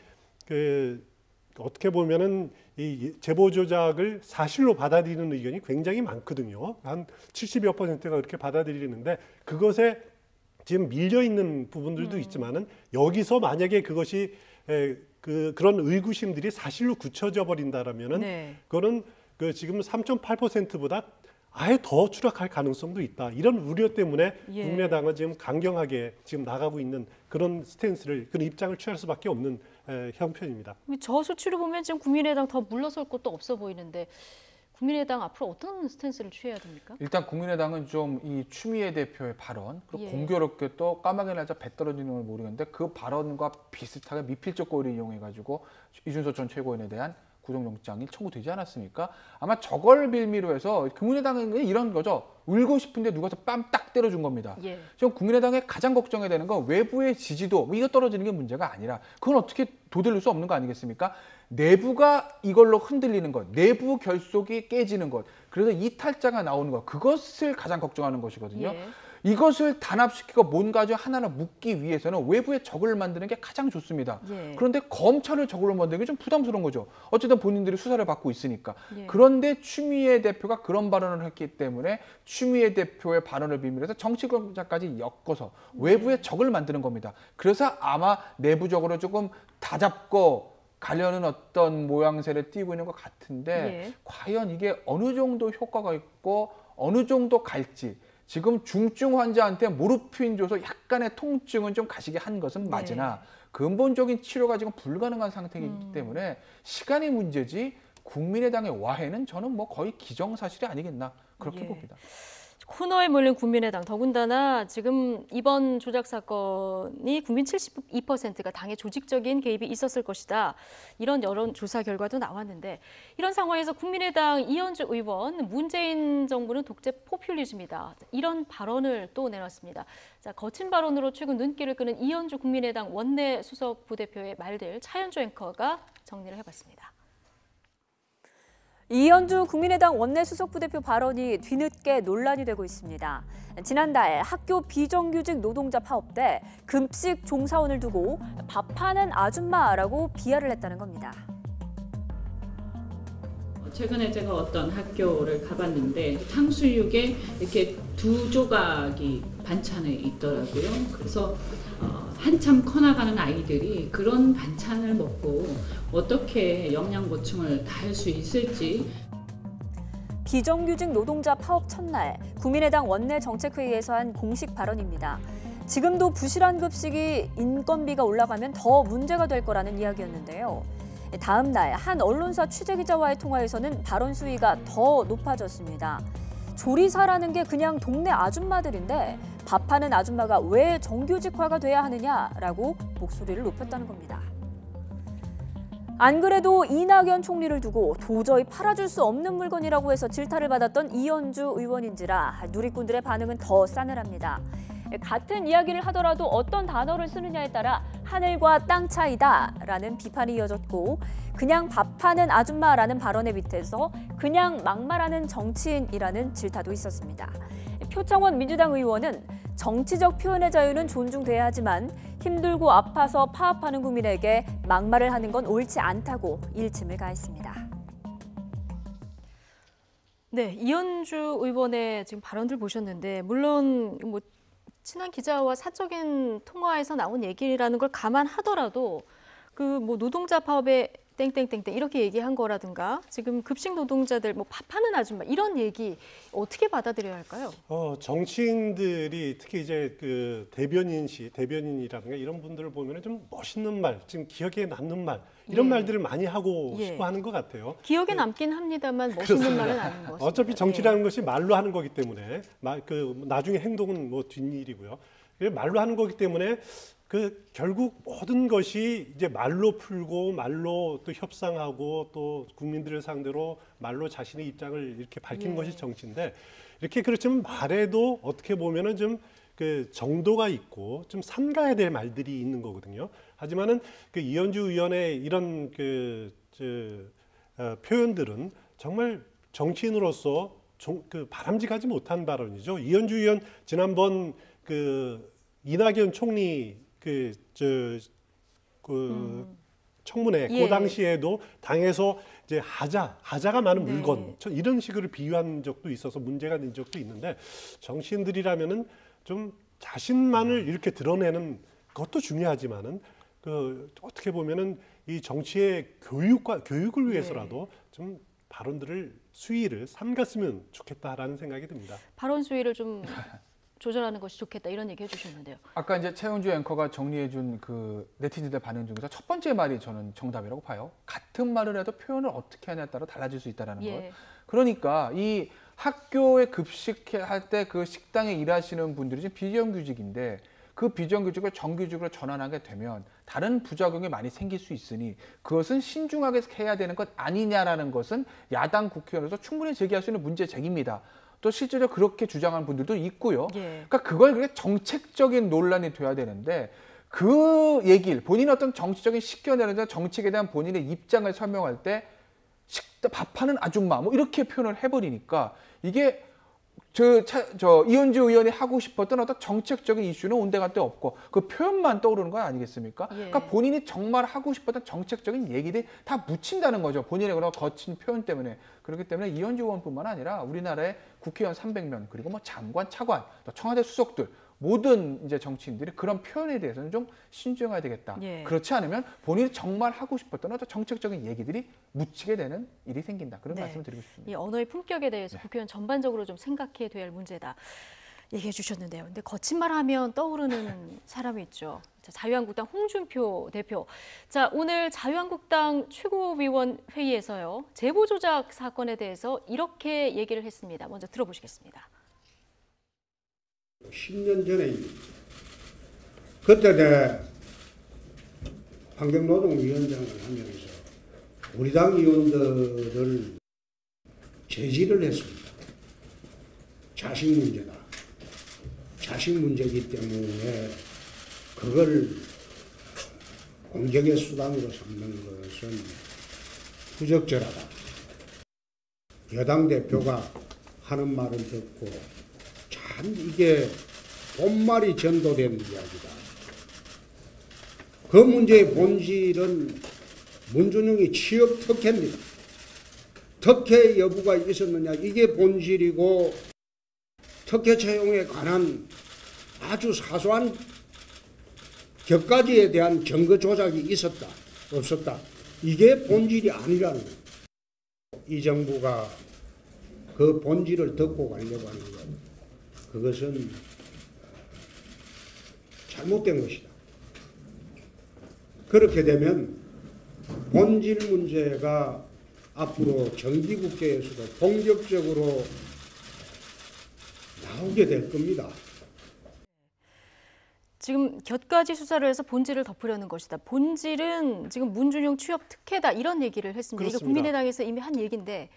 어떻게 보면은 이 제보 조작을 사실로 받아들이는 의견이 굉장히 많거든요. 한 70여 %가 그렇게 받아들이는데, 그것에 지금 밀려 있는 부분들도 있지만은, 여기서 만약에 그것이 그런 의구심들이 사실로 굳혀져 버린다라면은
네.
그거는 지금 3.8%보다 아예 더 추락할 가능성도 있다. 이런 우려 때문에
예.
국민의당은 지금 강경하게 지금 나가고 있는 그런 스탠스를, 그런 입장을 취할 수밖에 없는 형편입니다.
저수치를 보면 지금 국민의당 더 물러설 것도 없어 보이는데 국민의당 앞으로 어떤 스탠스를 취해야 됩니까?
일단 국민의당은 좀 이 추미애 대표의 발언, 그리고
예.
공교롭게 또 까마귀 날짜 배 떨어지는 걸 모르겠는데 그 발언과 비슷하게 미필적 고의를 이용해가지고 이준석 전 최고위원에 대한 구속영장이 청구되지 않았습니까? 아마 저걸 빌미로 해서 국민의당은 이런 거죠. 울고 싶은데 누가 뺨 딱 때려준 겁니다.
예.
지금 국민의당에 가장 걱정해야 되는 건 외부의 지지도, 이거 떨어지는 게 문제가 아니라 그건 어떻게 도달릴 수 없는 거 아니겠습니까? 내부가 이걸로 흔들리는 것, 내부 결속이 깨지는 것, 그래서 이탈자가 나오는 것, 그것을 가장 걱정하는 것이거든요.
예.
이것을 단합시키고 뭔가 좀 하나를 묶기 위해서는 외부의 적을 만드는 게 가장 좋습니다.
예.
그런데 검찰을 적으로 만드는 게 좀 부담스러운 거죠. 어쨌든 본인들이 수사를 받고 있으니까.
예.
그런데 추미애 대표가 그런 발언을 했기 때문에 추미애 대표의 발언을 비밀해서 정치권자까지 엮어서 외부의 적을 만드는 겁니다. 그래서 아마 내부적으로 조금 다잡고 가려는 어떤 모양새를 띄고 있는 것 같은데
예.
과연 이게 어느 정도 효과가 있고 어느 정도 갈지, 지금 중증 환자한테 모르핀 줘서 약간의 통증은 좀 가시게 한 것은 맞으나 근본적인 치료가 지금 불가능한 상태이기 때문에 시간이 문제지 국민의당의 와해는 저는 뭐 거의 기정사실이 아니겠나 그렇게
예.
봅니다.
코너에 몰린 국민의당, 더군다나 지금 이번 조작 사건이 국민 72%가 당의 조직적인 개입이 있었을 것이다. 이런 여론조사 결과도 나왔는데 이런 상황에서 국민의당 이현주 의원, 문재인 정부는 독재 포퓰리즘이다. 이런 발언을 또 내놨습니다. 자, 거친 발언으로 최근 눈길을 끄는 이현주 국민의당 원내 수석 부대표의 말들 차현주 앵커가 정리를 해봤습니다.
이현주 국민의당 원내수석부대표 발언이 뒤늦게 논란이 되고 있습니다. 지난달 학교 비정규직 노동자 파업 때 급식 종사원을 두고 밥하는 아줌마라고 비하를 했다는 겁니다.
최근에 제가 어떤 학교를 가봤는데 탕수육에 이렇게 2조각이 반찬에 있더라고요. 그래서 한참 커나가는 아이들이 그런 반찬을 먹고 어떻게 영양 보충을 다 할 수 있을지.
비정규직 노동자 파업 첫날 국민의당 원내정책회의에서 한 공식 발언입니다. 지금도 부실한 급식이 인건비가 올라가면 더 문제가 될 거라는 이야기였는데요. 다음 날 한 언론사 취재기자와의 통화에서는 발언 수위가 더 높아졌습니다. 조리사라는 게 그냥 동네 아줌마들인데 밥하는 아줌마가 왜 정규직화가 돼야 하느냐라고 목소리를 높였다는 겁니다. 안 그래도 이낙연 총리를 두고 도저히 팔아줄 수 없는 물건이라고 해서 질타를 받았던 이현주 의원인지라 누리꾼들의 반응은 더 싸늘합니다. 같은 이야기를 하더라도 어떤 단어를 쓰느냐에 따라 하늘과 땅 차이다라는 비판이 이어졌고 그냥 밥하는 아줌마라는 발언에 밑에서 그냥 막말하는 정치인이라는 질타도 있었습니다. 표창원 민주당 의원은 정치적 표현의 자유는 존중돼야 하지만 힘들고 아파서 파업하는 국민에게 막말을 하는 건 옳지 않다고 일침을 가했습니다.
네, 이현주 의원의 지금 발언들 보셨는데 물론 뭐 친한 기자와 사적인 통화에서 나온 얘기라는 걸 감안하더라도 그 뭐 노동자 파업에 땡땡땡땡 이렇게 얘기한 거라든가 지금 급식 노동자들 뭐 밥하는 아줌마 이런 얘기 어떻게 받아들여야 할까요?
정치인들이 특히 이제 그 대변인이라든가 이런 분들을 보면 좀 멋있는 말, 지금 기억에 남는 말 이런
예.
말들을 많이 하고
예.
싶어 하는 것 같아요.
기억에 남긴 합니다만 멋있는 말은 아닌 것 같습니다.
어차피 정치라는 것이 말로 하는 거기 때문에 나중에 행동은 뭐 뒷일이고요. 말로 하는 거기 때문에 결국 모든 것이 이제 말로 풀고 말로 또 협상하고 또 국민들을 상대로 말로 자신의 입장을 이렇게 밝히는 것이 정치인데 이렇게 그렇지만 말에도 어떻게 보면은 좀 그 정도가 있고 좀 삼가야 될 말들이 있는 거거든요. 하지만은 그 이현주 의원의 이런 표현들은 정말 정치인으로서 바람직하지 못한 발언이죠. 이현주 의원 지난번 이낙연 총리 청문회
예.
그 당시에도 당에서 이제 하자가 많은 물건 이런 식으로 비유한 적도 있어서 문제가 된 적도 있는데 정치인들이라면은 좀 자신만을 이렇게 드러내는 것도 중요하지만은 어떻게 보면은 이 정치의 교육을 위해서라도 좀 발언들을 수위를 삼갔으면 좋겠다라는 생각이 듭니다.
발언 수위를 좀 조절하는 것이 좋겠다 이런 얘기 해주셨는데요.
아까 이제 최은주 앵커가 정리해준 그 네티즌들 반응 중에서 첫 번째 말이 저는 정답이라고 봐요. 같은 말을 해도 표현을 어떻게 하냐에 따라 달라질 수 있다는 것. 그러니까 이 학교에 급식할 때 그 식당에 일하시는 분들이 지금 비정규직인데 그 비정규직을 정규직으로 전환하게 되면 다른 부작용이 많이 생길 수 있으니 그것은 신중하게 해야 되는 것 아니냐라는 것은 야당 국회의원으로서 충분히 제기할 수 있는 문제 제기입니다. 또 실제로 그렇게 주장하는 분들도 있고요. 그러니까 그걸 그렇게 정책적인 논란이 돼야 되는데 그 얘기를 본인의 어떤 정치적인 식견이라든지 정책에 대한 본인의 입장을 설명할 때 밥하는 아줌마 뭐 이렇게 표현을 해버리니까 이게 이현주 의원이 하고 싶었던 어떤 정책적인 이슈는 온데간데 없고 그 표현만 떠오르는 거 아니겠습니까? 그러니까 본인이 정말 하고 싶었던 정책적인 얘기들이 다 묻힌다는 거죠. 본인의 그런 거친 표현 때문에. 그렇기 때문에 이현주 의원뿐만 아니라 우리나라의 국회의원 300명 그리고 뭐 장관, 차관, 또 청와대 수석들 모든 이제 정치인들이 그런 표현에 대해서는 좀 신중해야 되겠다. 그렇지 않으면 본인이 정말 하고 싶었던 어떤 정책적인 얘기들이 묻히게 되는 일이 생긴다. 그런 말씀을 드리고 싶습니다.
이 언어의 품격에 대해서 국회의원 전반적으로 좀 생각해야 될 문제다. 얘기해 주셨는데요. 근데 거친 말 하면 떠오르는 사람이 있죠. 자, 자유한국당 홍준표 대표. 자, 오늘 자유한국당 최고위원 회의에서요. 제보 조작 사건에 대해서 이렇게 얘기를 했습니다. 먼저 들어보시겠습니다.
10년 전에입니다. 그때 내 환경노동위원장을 하면서 우리 당 의원들을 제지를 했습니다. 자식 문제다. 자식 문제이기 때문에 그걸 공격의 수단으로 삼는 것은 부적절하다. 여당 대표가 하는 말을 듣고 참 이게 본말이 전도된 이야기다. 그 문제의 본질은 문준영이 취업 특혜입니다. 특혜 여부가 있었느냐 이게 본질이고 특혜 채용에 관한 아주 사소한 격가지에 대한 증거 조작이 있었다 없었다 이게 본질이 아니라는 거예요. 이 정부가 그 본질을 덮고 가려고 하는 것 그것은 잘못된 것이다. 그렇게 되면 본질 문제가 앞으로 정기국회에서도 본격적으로 나오게 될 겁니다.
지금 곁가지 수사를 해서 본질을 덮으려는 것이다. 본질은 지금 문준용 취업 특혜다 이런 얘기를 했습니다. 이게 국민의당에서 이미 한 얘기인데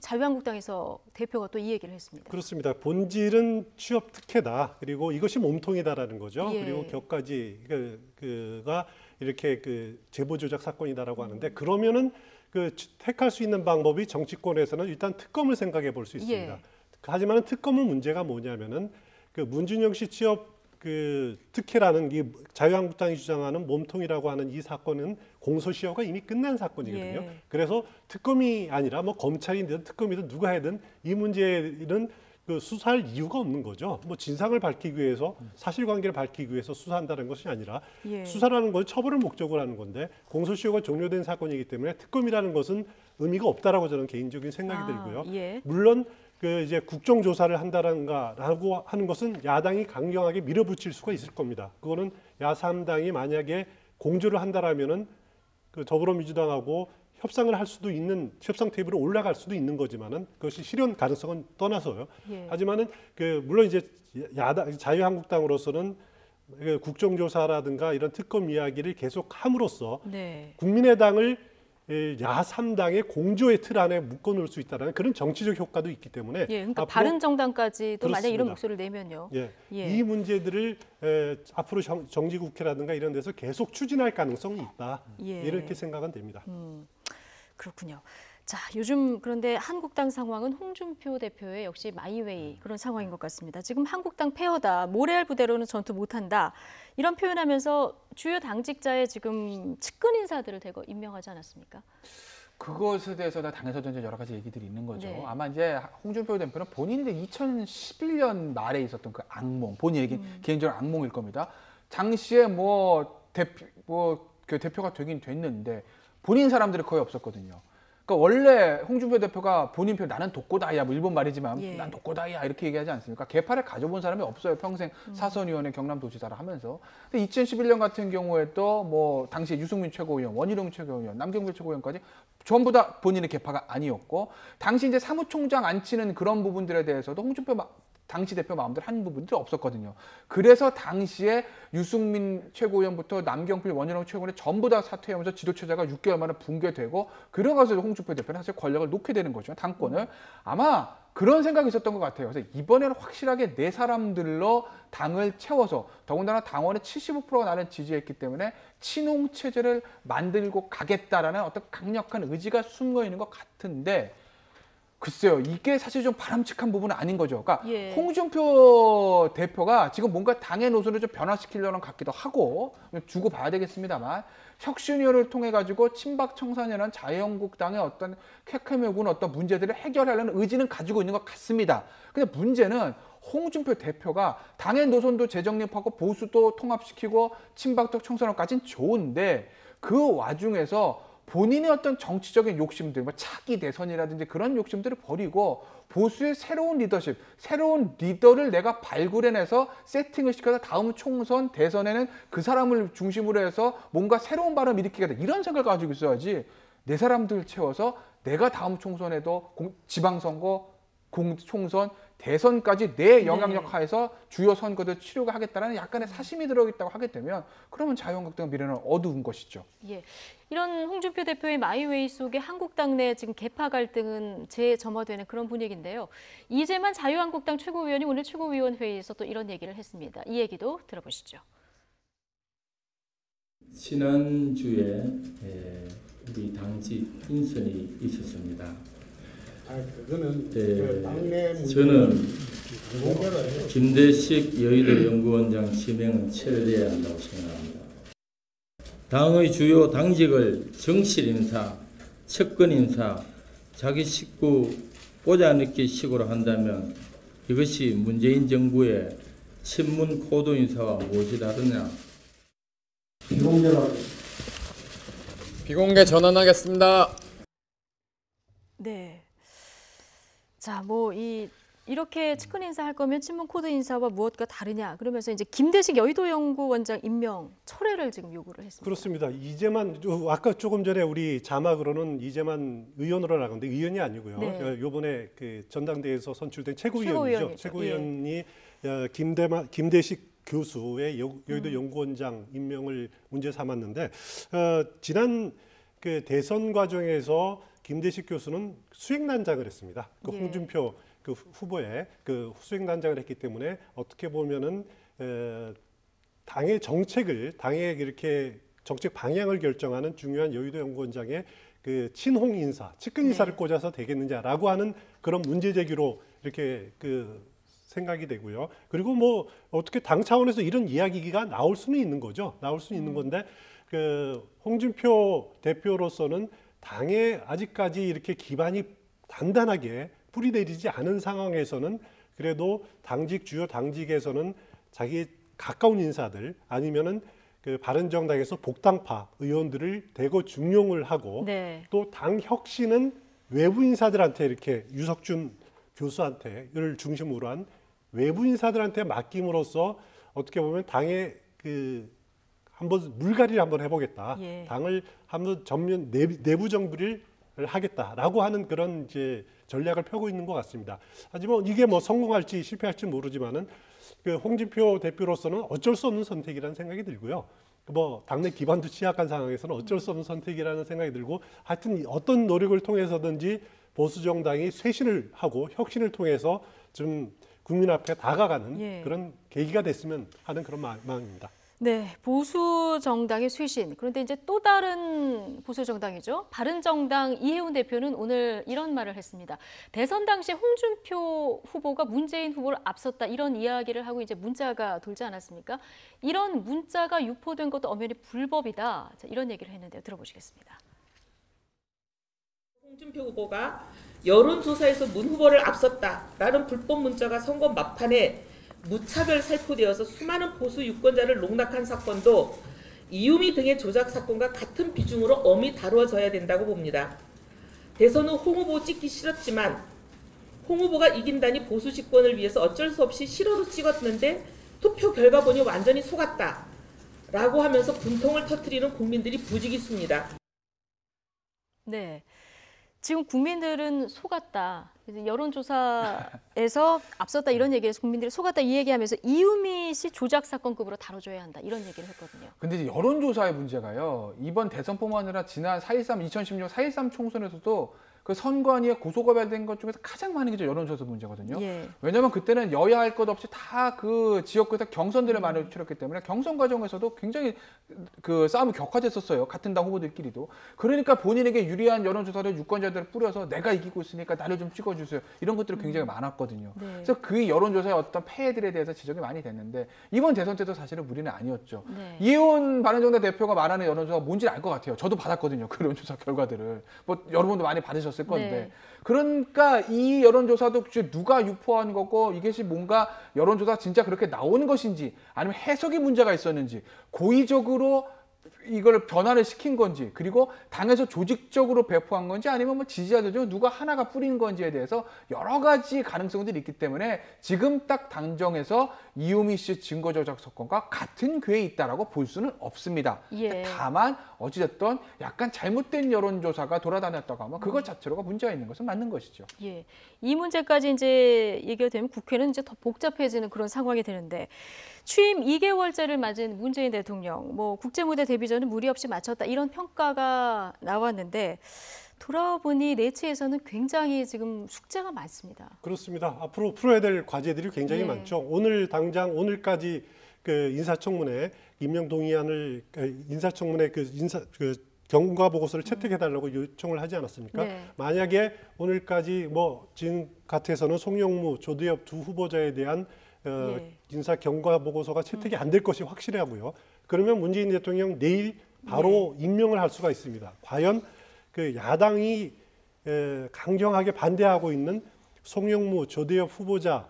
자유한국당에서 대표가 또 이 얘기를 했습니다.
그렇습니다. 본질은 취업 특혜다. 그리고 이것이 몸통이다라는 거죠. 그리고 격가지가 이렇게 그 제보 조작 사건이다라고 하는데 그러면은 그 택할 수 있는 방법이 정치권에서는 일단 특검을 생각해 볼 수 있습니다. 하지만 특검은 문제가 뭐냐면은 그 문준영 씨 취업 그 특혜라는 이 자유한국당이 주장하는 몸통이라고 하는 이 사건은 공소시효가 이미 끝난 사건이거든요. 그래서 특검이 아니라 뭐 검찰이든 특검이든 누가 해든 이 문제는 그 수사할 이유가 없는 거죠. 뭐 진상을 밝히기 위해서 사실관계를 밝히기 위해서 수사한다는 것이 아니라 수사라는 건 처벌을 목적으로 하는 건데 공소시효가 종료된 사건이기 때문에 특검이라는 것은 의미가 없다라고 저는 개인적인 생각이 들고요. 물론 그 이제 국정조사를 한다라고 하는 것은 야당이 강경하게 밀어붙일 수가 있을 겁니다. 그거는 야3당이 만약에 공조를 한다라면은 그 더불어민주당하고 협상을 할 수도 있는 협상 테이블에 올라갈 수도 있는 거지만은 그것이 실현 가능성은 떠나서요. 하지만은 그 물론 이제 야당 자유한국당으로서는 그 국정조사라든가 이런 특검 이야기를 계속 함으로써 국민의당을 야3당의 공조의 틀 안에 묶어놓을 수 있다는 그런 정치적 효과도 있기 때문에
그러니까 바른정당까지도 만약 이런 목소리를 내면요.
이 문제들을 앞으로 정기국회라든가 이런 데서 계속 추진할 가능성이 있다. 이렇게 생각은 됩니다.
그렇군요. 자, 요즘 그런데 한국당 상황은 홍준표 대표의 역시 마이웨이 그런 상황인 것 같습니다. 지금 한국당 폐허다, 모래알 부대로는 전투 못한다 이런 표현하면서 주요 당직자의 지금 측근 인사들을 대거 임명하지 않았습니까?
그것에 대해서 당에서도 이제 여러 가지 얘기들이 있는 거죠. 아마 이제 홍준표 대표는 본인이 이제 2011년 말에 있었던 그 악몽, 본인에게 개인적으로 악몽일 겁니다. 당시에 그 대표가 되긴 됐는데 본인 사람들이 거의 없었거든요. 그러니까 원래 홍준표 대표가 본인 표 나는 독고다이야, 뭐 일본 말이지만
예.
난 독고다이야 이렇게 얘기하지 않습니까? 개파를 가져본 사람이 없어요. 평생 사선위원회 경남도지사를 하면서. 근데 2011년 같은 경우에 또 뭐 당시 유승민 최고위원, 원희룡 최고위원, 남경필 최고위원까지 전부 다 본인의 개파가 아니었고, 당시 이제 사무총장 앉히는 그런 부분들에 대해서도 홍준표 당시 대표 마음대로 한 부분들이 없었거든요. 그래서 당시에 유승민 최고위원부터 남경필, 원희룡 최고위원이 전부 다 사퇴하면서 지도체제가 6개월 만에 붕괴되고, 그러면서 홍준표 대표는 사실 권력을 놓게 되는 거죠. 당권을. 아마 그런 생각이 있었던 것 같아요. 그래서 이번에는 확실하게 내 사람들로 당을 채워서, 더군다나 당원의 75%가 나를 지지했기 때문에 친홍 체제를 만들고 가겠다라는 어떤 강력한 의지가 숨어 있는 것 같은데, 글쎄요, 이게 사실 좀 바람직한 부분은 아닌 거죠. 그러니까
예.
홍준표 대표가 지금 뭔가 당의 노선을 좀 변화시키려는 것 같기도 하고, 주고 봐야 되겠습니다만, 혁신위원회를 통해 가지고 친박 청산이라는 자유한국당의 어떤 캐캐묘군 어떤 문제들을 해결하려는 의지는 가지고 있는 것 같습니다. 근데 문제는 홍준표 대표가 당의 노선도 재정립하고 보수도 통합시키고 친박도 청산하기까지는 좋은데, 그 와중에서 본인의 어떤 정치적인 욕심들, 뭐 차기 대선이라든지 그런 욕심들을 버리고 보수의 새로운 리더십, 새로운 리더를 내가 발굴해내서 세팅을 시켜서 다음 총선, 대선에는 그 사람을 중심으로 해서 뭔가 새로운 바람을 일으키겠다, 이런 생각을 가지고 있어야지, 내 사람들 채워서 내가 다음 총선에도 지방선거, 총선, 대선까지 내 영향력 하에서 주요 선거들 치르고 하겠다는 약간의 사심이 들어있다고 하게 되면, 그러면 자유한국당 미래는 어두운 것이죠.
예. 이런 홍준표 대표의 마이웨이 속에 한국당 내 지금 개파 갈등은 재점화되는 그런 분위기인데요. 이재만 자유한국당 최고위원이 오늘 최고위원 회의에서 또 이런 얘기를 했습니다. 이 얘기도 들어보시죠.
지난주에 우리 당직 인선이 있었습니다.
그거는
네,
당내
저는 김대식 여의도 연구원장 지명은 철회해야 한다고 생각합니다. 당의 주요 당직을 정실 인사, 측근 인사, 자기 식구 꽂아넣기 식으로 한다면 이것이 문재인 정부의 친문 코드 인사와 무엇이 다르냐?
비공개 전환하겠습니다.
네. 자, 뭐 이렇게 측근 인사할 거면 친문 코드 인사와 무엇과 다르냐, 그러면서 이제 김대식 여의도 연구원장 임명 철회를 지금 요구를 했습니다.
그렇습니다. 이재만, 아까 조금 전에 우리 자막으로는 이재만 의원으로 나갔는데 의원이 아니고요.
네.
요번에 그 전당대회에서 선출된 최고위원이죠.
최고위원이죠.
최고위원이 김대식 교수의 여의도 연구원장 임명을 문제 삼았는데, 지난 그 대선 과정에서 김대식 교수는 수행단장을 했습니다. 그
예.
홍준표 그 후보의 그 수행단장을 했기 때문에 어떻게 보면은 당의 정책을, 당의 이렇게 정책 방향을 결정하는 중요한 여의도 연구원장의 그 친홍 인사, 측근 인사를
네.
꽂아서 되겠느냐라고 하는 그런 문제 제기로 이렇게 그 생각이 되고요. 그리고 뭐 어떻게 당 차원에서 이런 이야기가 나올 수는 있는 거죠. 나올 수는 있는 건데, 그 홍준표 대표로서는 당에 아직까지 이렇게 기반이 단단하게 뿌리내리지 않은 상황에서는 그래도 주요 당직에서는 자기 가까운 인사들, 아니면은 그 바른정당에서 복당파 의원들을 대거 중용을 하고,
네.
또 당 혁신은 외부 인사들한테, 이렇게 유석준 교수한테를 중심으로 한 외부 인사들한테 맡김으로써 어떻게 보면 당의 그 한번 물갈이를 한번 해보겠다.
예.
당을 한번 전면 내부 정비를 하겠다라고 하는 그런 이제 전략을 펴고 있는 것 같습니다. 하지만 이게 뭐 성공할지 실패할지 모르지만은 그 홍준표 대표로서는 어쩔 수 없는 선택이라는 생각이 들고요. 뭐 당내 기반도 취약한 상황에서는 어쩔 수 없는 선택이라는 생각이 들고, 하여튼 어떤 노력을 통해서든지 보수 정당이 쇄신을 하고 혁신을 통해서 좀 국민 앞에 다가가는
예.
그런 계기가 됐으면 하는 그런 마음입니다.
네, 보수 정당의 쇄신. 그런데 이제 또 다른 보수 정당이죠. 바른정당 이해운 대표는 오늘 이런 말을 했습니다. 대선 당시 홍준표 후보가 문재인 후보를 앞섰다, 이런 이야기를 하고 이제 문자가 돌지 않았습니까? 이런 문자가 유포된 것도 엄연히 불법이다. 자, 이런 얘기를 했는데요. 들어보시겠습니다.
홍준표 후보가 여론조사에서 문 후보를 앞섰다라는 불법 문자가 선거 막판에 무차별 살포되어서 수많은 보수 유권자를 농락한 사건도 이유미 등의 조작 사건과 같은 비중으로 엄히 다루어져야 된다고 봅니다. 대선은 홍 후보 찍기 싫었지만 홍 후보가 이긴다니 보수 집권을 위해서 어쩔 수 없이 싫어도 찍었는데 투표 결과 보니 완전히 속았다 라고 하면서 분통을 터뜨리는 국민들이 부지기수입니다.
네. 지금 국민들은 속았다. 여론조사에서 앞섰다 이런 얘기를 해서 국민들이 속았다 이 얘기하면서 이유미 씨 조작 사건급으로 다뤄줘야 한다 이런 얘기를 했거든요.
근데 이제 여론조사의 문제가요. 이번 대선뿐만 아니라 지난 2016 4.13 총선에서도 그 선관위에 고소고발된 것 중에서 가장 많은 게 여론조사 문제거든요.
예.
왜냐하면 그때는 여야 할 것 없이 다 그 지역구에서 경선들을 많이 치렀기 때문에 경선 과정에서도 굉장히 그 싸움이 격화됐었어요. 같은 당 후보들끼리도. 그러니까 본인에게 유리한 여론조사를 유권자들을 뿌려서 내가 이기고 있으니까 나를 좀 찍어주세요. 이런 것들이 굉장히 많았거든요.
네.
그래서 그 여론조사의 어떤 폐해들에 대해서 지적이 많이 됐는데 이번 대선 때도 사실은 무리는 아니었죠.
네.
이혜원 바른정당 대표가 말하는 여론조사가 뭔지 알 것 같아요. 저도 받았거든요. 그 여론조사 결과들을. 뭐 여러분도 많이 받으셨을 건데.
네.
그러니까 이 여론조사도 누가 유포한 거고 이것이 뭔가 여론조사 진짜 그렇게 나오는 것인지 아니면 해석이 문제가 있었는지 고의적으로 이걸 변화를 시킨 건지 그리고 당에서 조직적으로 배포한 건지 아니면 뭐 지지자들 중 누가 하나가 뿌린 건지에 대해서 여러 가지 가능성들이 있기 때문에 지금 딱 당정에서 이유미 씨 증거 조작 사건과 같은 궤에 있다라고 볼 수는 없습니다.
예.
다만 어찌됐든 약간 잘못된 여론조사가 돌아다녔다고 하면 그것 자체로가 문제가 있는 것은 맞는 것이죠.
예. 이 문제까지 이제 얘기가 되면 국회는 이제 더 복잡해지는 그런 상황이 되는데 취임 2개월째를 맞은 문재인 대통령, 뭐 국제무대 데뷔전은 무리 없이 마쳤다 이런 평가가 나왔는데 돌아와 보니 내치에서는 굉장히 지금 숙제가 많습니다.
그렇습니다. 앞으로 풀어야 될 과제들이 굉장히
예.
많죠. 오늘 당장 오늘까지 그 인사청문회 임명 동의안을 인사청문회 경과 보고서를 채택해달라고 요청을 하지 않았습니까?
네.
만약에 오늘까지 뭐 지금 같아서는 송영무, 조두엽 두 후보자에 대한
예.
인사 경과 보고서가 채택이 안 될 것이 확실하고요. 그러면 문재인 대통령 내일 바로 임명을 할 수가 있습니다. 과연 그 야당이 강경하게 반대하고 있는 송영무, 조두엽 후보자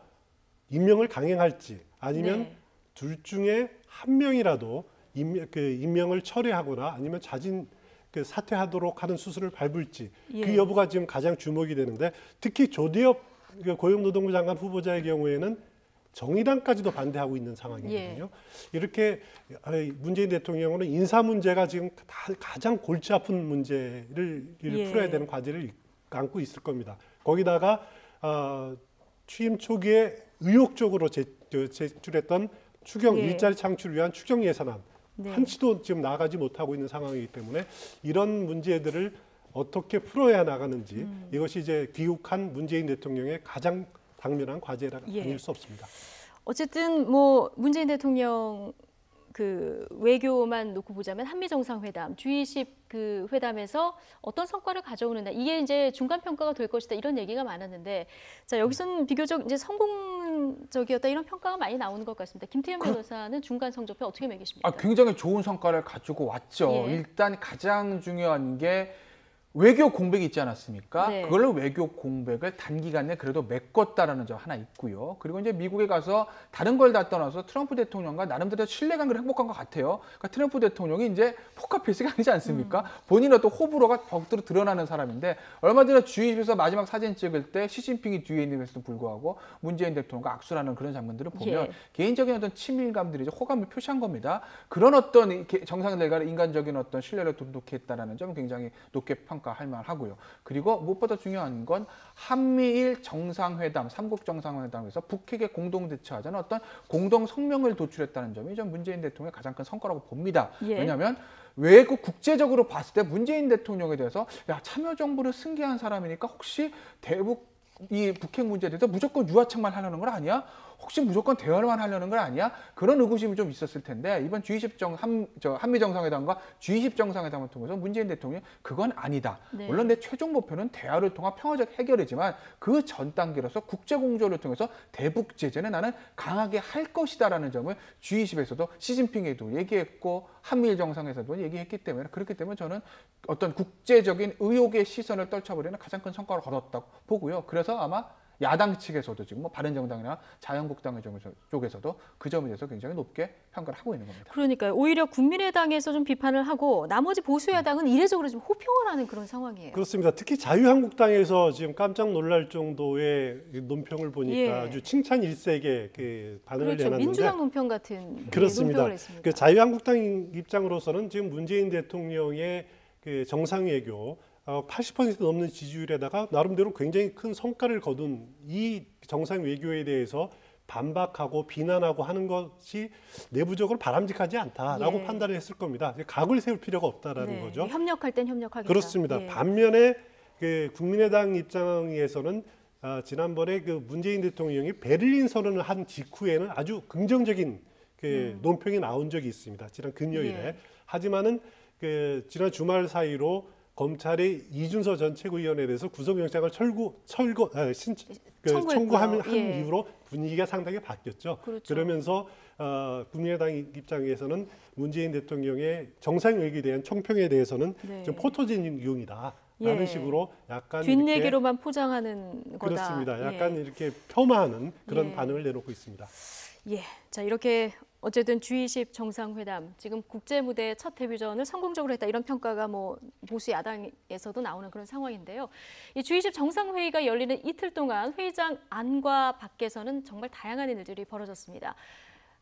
임명을 강행할지 아니면
네.
둘 중에 한 명이라도 임명을 철회하거나 아니면 사퇴하도록 하는 수순을 밟을지
예.
그 여부가 지금 가장 주목이 되는데 특히 조두엽 고용노동부 장관 후보자의 경우에는 정의당까지도 반대하고 있는 상황이거든요.
예.
이렇게 문재인 대통령은 인사 문제가 지금 가장 골치 아픈 문제를
예.
풀어야 되는 과제를 안고 있을 겁니다. 거기다가 취임 초기에 의욕적으로 제출했던 추경
예.
일자리 창출을 위한 추경 예산안
네.
한치도 지금 나가지 못하고 있는 상황이기 때문에 이런 문제들을 어떻게 풀어야 나가는지 이것이 이제 귀국한 문재인 대통령의 가장 당면한 과제라
예.
아닐 수 없습니다.
어쨌든 뭐 문재인 대통령 그 외교만 놓고 보자면 한미 정상회담, G20 그 회담에서 어떤 성과를 가져오는다. 이게 이제 중간 평가가 될 것이다. 이런 얘기가 많았는데, 자 여기서는 비교적 이제 성공적이었다 이런 평가가 많이 나오는 것 같습니다. 김태현 변호사는 중간 성적표 어떻게 매기십니까?
굉장히 좋은 성과를 가지고 왔죠.
예.
일단 가장 중요한 게 외교 공백이 있지 않았습니까?
네.
그걸로 외교 공백을 단기간 내에 그래도 메꿨다라는 점 하나 있고요. 그리고 이제 미국에 가서 다른 걸 다 떠나서 트럼프 대통령과 나름대로 신뢰관계를 행복한 것 같아요. 그러니까 트럼프 대통령이 이제 포커페이스가 아니지 않습니까? 본인의 어떤 호불호가 벽으로 드러나는 사람인데 얼마 전에 G20에서 마지막 사진 찍을 때 시진핑이 뒤에 있는 것에도 불구하고 문재인 대통령과 악수를 하는 그런 장면들을 보면
예.
개인적인 어떤 친밀감들이 이제 호감을 표시한 겁니다. 그런 어떤 정상들과의 인간적인 어떤 신뢰를 돈독히 했다라는 점 굉장히 높게 평가할 만하고요. 그리고 무엇보다 중요한 건 한미일 정상회담, 삼국 정상회담에서 북핵에 공동 대처하자는 어떤 공동 성명을 도출했다는 점이 좀 문재인 대통령의 가장 큰 성과라고 봅니다.
예.
왜냐하면 외국 국제적으로 봤을 때 문재인 대통령에 대해서 참여정부를 승계한 사람이니까 혹시 대북 이 북핵 문제에 대해서 무조건 유화책만 하려는 건 아니야? 혹시 무조건 대화만 하려는 건 아니야? 그런 의구심이 좀 있었을 텐데 이번 한미 정상회담과 G20 정상회담을 통해서 문재인 대통령이 그건 아니다.
네.
물론 내 최종 목표는 대화를 통한 평화적 해결이지만 그 전 단계로서 국제공조를 통해서 대북 제재는 나는 강하게 할 것이다라는 점을 G20에서도 시진핑에도 얘기했고 한미일 정상에서도 얘기했기 때문에 그렇기 때문에 저는 어떤 국제적인 의혹의 시선을 떨쳐버리는 가장 큰 성과를 거뒀다고 보고요. 그래서 아마 야당 측에서도 지금 뭐 바른정당이나 자유한국당 쪽에서도 그 점에 대해서 굉장히 높게 평가를 하고 있는 겁니다.
그러니까요. 오히려 국민의당에서 좀 비판을 하고 나머지 보수 야당은 이례적으로 좀 호평을 하는 그런 상황이에요.
그렇습니다. 특히 자유한국당에서 지금 깜짝 놀랄 정도의 논평을 보니까
예.
아주 칭찬 일색의 그 반응을
그렇죠.
내놨는데
민주당 논평 같은
그렇습니다.
논평을 했습니다.
그 자유한국당 입장으로서는 지금 문재인 대통령의 그 정상외교 80% 넘는 지지율에다가 나름대로 굉장히 큰 성과를 거둔 이 정상외교에 대해서 반박하고 비난하고 하는 것이 내부적으로 바람직하지 않다라고
예.
판단을 했을 겁니다. 각을 세울 필요가 없다라는 거죠.
협력할 땐 협력하겠다.
그렇습니다.
예.
반면에 그 국민의당 입장에서는 지난번에 그 문재인 대통령이 베를린 선언을 한 직후에는 아주 긍정적인 그 논평이 나온 적이 있습니다. 지난 금요일에.
예.
하지만은 그 지난 주말 사이로 검찰이 이준서 전 최고위원에 대해서 구속영장을 청구한
예.
이후로 분위기가 상당히 바뀌었죠.
그렇죠.
그러면서 국민의당 입장에서는 문재인 대통령의 정상회의에 대한 청평에 대해서는
네.
좀 포토진용이다.
예.
라는 식으로 약간
뒷얘기로만 포장하는 거다.
그렇습니다.
예.
약간 이렇게 폄하하는 그런
예.
반응을 내놓고 있습니다.
예, 자 이렇게 어쨌든 G20 정상회담 지금 국제 무대의 첫 데뷔전을 성공적으로 했다 이런 평가가 뭐 보수 야당에서도 나오는 그런 상황인데요. 이 G20 정상회의가 열리는 이틀 동안 회의장 안과 밖에서는 정말 다양한 일들이 벌어졌습니다.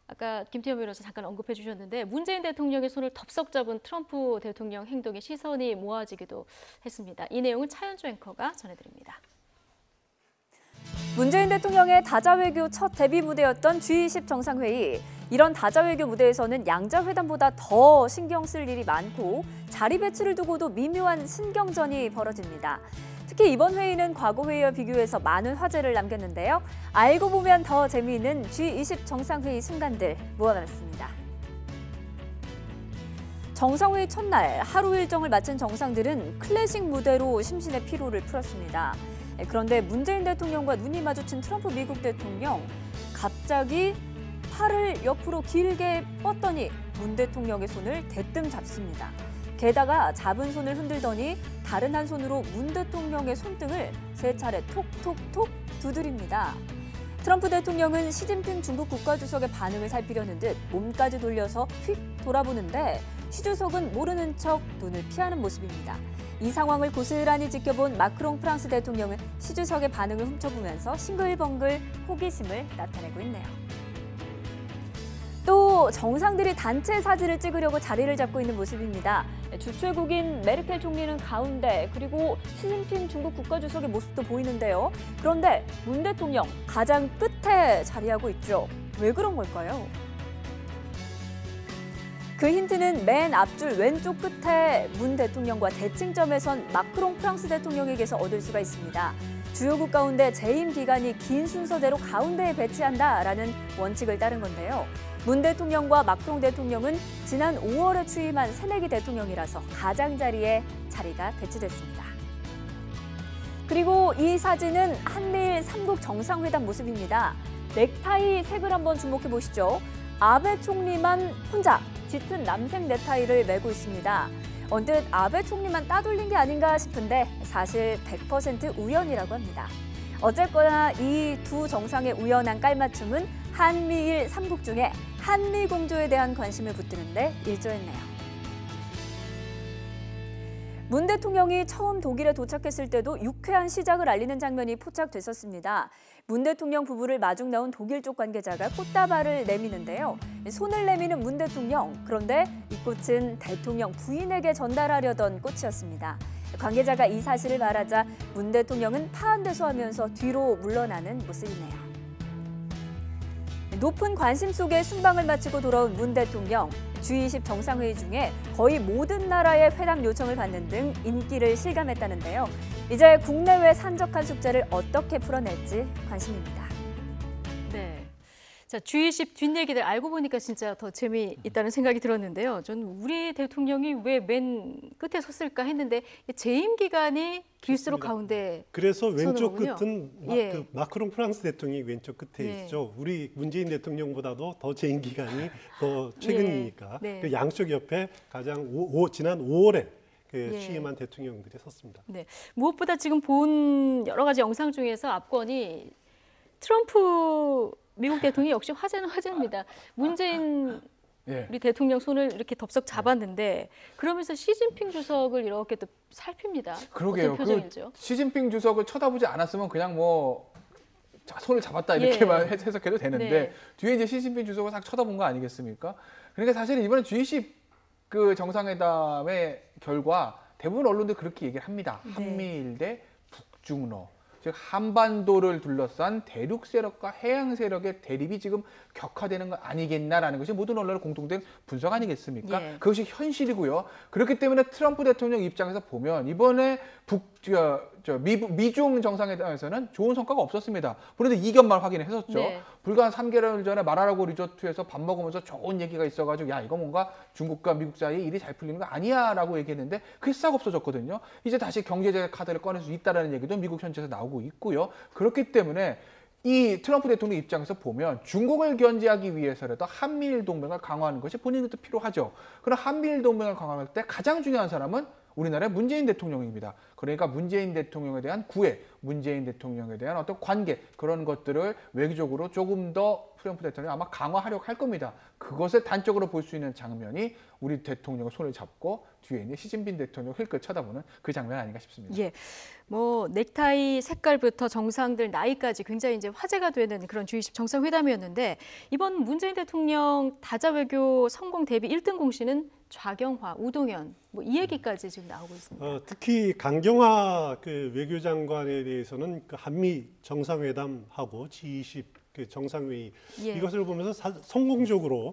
아까 김태현 변호사 잠깐 언급해 주셨는데 문재인 대통령의 손을 덥석 잡은 트럼프 대통령 행동에 시선이 모아지기도 했습니다. 이 내용은 차현주 앵커가 전해드립니다.
문재인 대통령의 다자외교 첫 데뷔 무대였던 G20 정상회의. 이런 다자외교 무대에서는 양자회담보다 더 신경 쓸 일이 많고 자리 배치를 두고도 미묘한 신경전이 벌어집니다. 특히 이번 회의는 과거 회의와 비교해서 많은 화제를 남겼는데요. 알고 보면 더 재미있는 G20 정상회의 순간들 모아봤습니다. 정상회의 첫날 하루 일정을 마친 정상들은 클래식 무대로 심신의 피로를 풀었습니다. 그런데 문재인 대통령과 눈이 마주친 트럼프 미국 대통령, 갑자기 팔을 옆으로 길게 뻗더니 문 대통령의 손을 대뜸 잡습니다. 게다가 잡은 손을 흔들더니 다른 한 손으로 문 대통령의 손등을 3차례 톡톡톡 두드립니다. 트럼프 대통령은 시진핑 중국 국가주석의 반응을 살피려는 듯 몸까지 돌려서 휙 돌아보는데 시 주석은 모르는 척 눈을 피하는 모습입니다. 이 상황을 고스란히 지켜본 마크롱 프랑스 대통령은 시 주석의 반응을 훔쳐보면서 싱글벙글 호기심을 나타내고 있네요. 또 정상들이 단체 사진을 찍으려고 자리를 잡고 있는 모습입니다. 주최국인 메르켈 총리는 가운데, 그리고 시진핑 중국 국가주석의 모습도 보이는데요. 그런데 문 대통령 가장 끝에 자리하고 있죠. 왜 그런 걸까요? 그 힌트는 맨 앞줄 왼쪽 끝에 문 대통령과 대칭점에 선 마크롱 프랑스 대통령에게서 얻을 수가 있습니다. 주요국 가운데 재임 기간이 긴 순서대로 가운데에 배치한다라는 원칙을 따른 건데요. 문 대통령과 마크롱 대통령은 지난 5월에 취임한 새내기 대통령이라서 가장자리에 자리가 배치됐습니다. 그리고 이 사진은 한미일 3국 정상회담 모습입니다. 넥타이 색을 한번 주목해 보시죠. 아베 총리만 혼자 짙은 남색 넥타이를 메고 있습니다. 언뜻 아베 총리만 따돌린 게 아닌가 싶은데 사실 100% 우연이라고 합니다. 어쨌거나 이 두 정상의 우연한 깔맞춤은 한미일 3국 중에 한미공조에 대한 관심을 붙드는데 일조했네요. 문 대통령이 처음 독일에 도착했을 때도 유쾌한 시작을 알리는 장면이 포착됐었습니다. 문 대통령 부부를 마중 나온 독일 쪽 관계자가 꽃다발을 내미는데요. 손을 내미는 문 대통령, 그런데 이 꽃은 대통령 부인에게 전달하려던 꽃이었습니다. 관계자가 이 사실을 말하자 문 대통령은 파한대소하면서 뒤로 물러나는 모습이네요. 높은 관심 속에 순방을 마치고 돌아온 문 대통령. G20 정상회의 중에 거의 모든 나라의 회담 요청을 받는 등 인기를 실감했다는데요. 이제 국내외 산적한 숙제를 어떻게 풀어낼지 관심입니다.
네. 자, G20 뒷얘기들 알고 보니까 진짜 더 재미있다는 생각이 들었는데요. 저는 우리 대통령이 왜 맨 끝에 섰을까 했는데 재임 기간이 길수록 가운데
그래서 왼쪽
서는
끝은
예.
마크롱 프랑스 대통령이 왼쪽 끝에
예.
있죠. 우리 문재인 대통령보다도 더 재임 기간이 더 최근이니까
네.
그 양쪽 옆에 가장 지난 5월에
예.
취임한 대통령들이 섰습니다.
네. 무엇보다 지금 본 여러 가지 영상 중에서 압권이 트럼프 미국 대통령이 역시 화제는 화제입니다. 문재인
예.
우리 대통령 손을 이렇게 덥석 잡았는데 그러면서 시진핑 주석을 이렇게 또 살핍니다.
그러게요.
어떤 표정이죠?
시진핑 주석을 쳐다보지 않았으면 그냥 뭐 손을 잡았다 이렇게만 해석해도 되는데
네.
뒤에 이제 시진핑 주석을 싹 쳐다본 거 아니겠습니까? 그러니까 사실 이번에 G20 그 정상회담의 결과 대부분 언론들 그렇게 얘기를 합니다. 한미일 대 북중러. 즉 한반도를 둘러싼 대륙 세력과 해양 세력의 대립이 지금 격화되는 거 아니겠나라는 것이 모든 언론의 공통된 분석 아니겠습니까?
예.
그것이 현실이고요. 그렇기 때문에 트럼프 대통령 입장에서 보면 이번에 미중 정상회담에서는 좋은 성과가 없었습니다. 그런데 이견만 확인했었죠.
네.
불과 한 3개월 전에 마라라고 리조트에서 밥 먹으면서 좋은 얘기가 있어가지고 야 이거 뭔가 중국과 미국 사이에 일이 잘 풀리는 거 아니야라고 얘기했는데 그게 싹 없어졌거든요. 이제 다시 경제적 카드를 꺼낼 수 있다라는 얘기도 미국 현지에서 나오고 있고요. 그렇기 때문에 이 트럼프 대통령 입장에서 보면 중국을 견제하기 위해서라도 한미일 동맹을 강화하는 것이 본인들도 필요하죠. 그럼 한미일 동맹을 강화할 때 가장 중요한 사람은 우리나라의 문재인 대통령입니다. 그러니까 문재인 대통령에 대한 구애, 문재인 대통령에 대한 어떤 관계 그런 것들을 외교적으로 조금 더 트럼프 대통령이 아마 강화하려고 할 겁니다. 그것을 단적으로 볼 수 있는 장면이 우리 대통령의 손을 잡고 뒤에 있는 시진핑 대통령 흘끗 쳐다보는 그 장면 아닌가 싶습니다.
예, 뭐 넥타이 색깔부터 정상들 나이까지 굉장히 이제 화제가 되는 그런 G20 정상회담이었는데 이번 문재인 대통령 다자 외교 성공 대비 1등 공신은 좌경화, 우동현 뭐 이 얘기까지 지금 나오고 있습니다.
특히 강경화 그 외교장관에 대해서는 그 한미 정상회담하고 G20 그 정상회의 이것을 보면서 성공적으로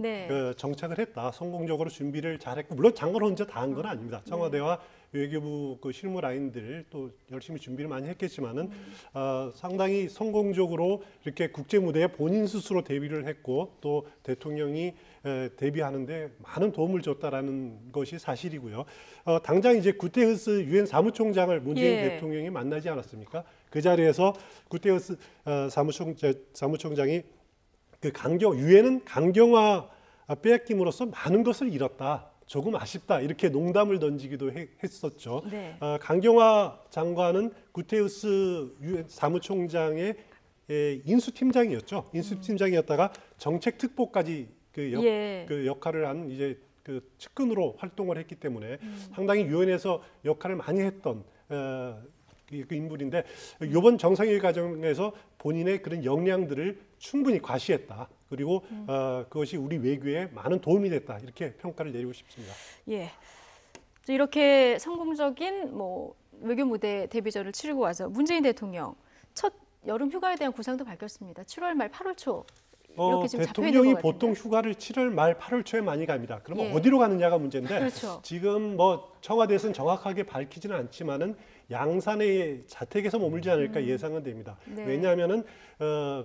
정착을 했다. 성공적으로 준비를 잘했고 물론 장관 혼자 다 한 건 아닙니다. 청와대와 외교부 그 실무 라인들 또 열심히 준비를 많이 했겠지만은 상당히 성공적으로 이렇게 국제 무대에 본인 스스로 데뷔를 했고 또 대통령이 데뷔하는데 많은 도움을 줬다라는 것이 사실이고요. 당장 이제 구테흐스 유엔 사무총장을 문재인 대통령이 만나지 않았습니까? 그 자리에서 구테흐스 사무총장이 그 유엔은 강경화 빼앗김으로써 많은 것을 잃었다. 조금 아쉽다 이렇게 농담을 던지기도 했었죠.
네.
강경화 장관은 구테우스 유엔 사무총장의 인수팀장이었죠. 인수팀장이었다가 정책특보까지 그 역할을 한 이제 그 측근으로 활동을 했기 때문에 상당히 유엔에서 역할을 많이 했던 그 인물인데 이번 정상회의 과정에서 본인의 그런 역량들을 충분히 과시했다. 그리고 그것이 우리 외교에 많은 도움이 됐다. 이렇게 평가를 내리고 싶습니다.
예, 이렇게 성공적인 뭐 외교 무대 데뷔전을 치르고 와서 문재인 대통령 첫 여름 휴가에 대한 구상도 밝혔습니다. 7월 말 8월 초. 이렇게 지금
대통령이 보통 휴가를 7월 말 8월 초에 많이 갑니다. 그러면 어디로 가느냐가 문제인데
그렇죠.
지금 뭐 청와대에서는 정확하게 밝히지는 않지만은 양산의 자택에서 머물지 않을까 예상은 됩니다.
네.
왜냐하면은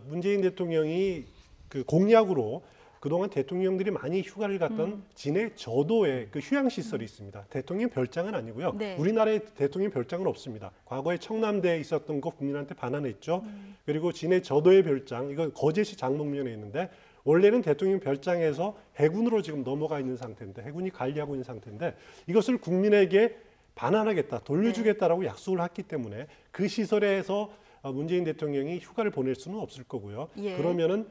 문재인 대통령이 그 공약으로 그동안 대통령들이 많이 휴가를 갔던 진해 저도에 그 휴양 시설이 있습니다. 대통령 별장은 아니고요.
네.
우리나라에 대통령 별장은 없습니다. 과거에 청남대에 있었던 거 국민한테 반환했죠. 그리고 진해 저도의 별장, 이건 거제시 장목면에 있는데 원래는 대통령 별장에서 해군으로 지금 넘어가 있는 상태인데 해군이 관리하고 있는 상태인데 이것을 국민에게 반환하겠다, 돌려주겠다라고 약속을 했기 때문에 그 시설에서 문재인 대통령이 휴가를 보낼 수는 없을 거고요. 그러면은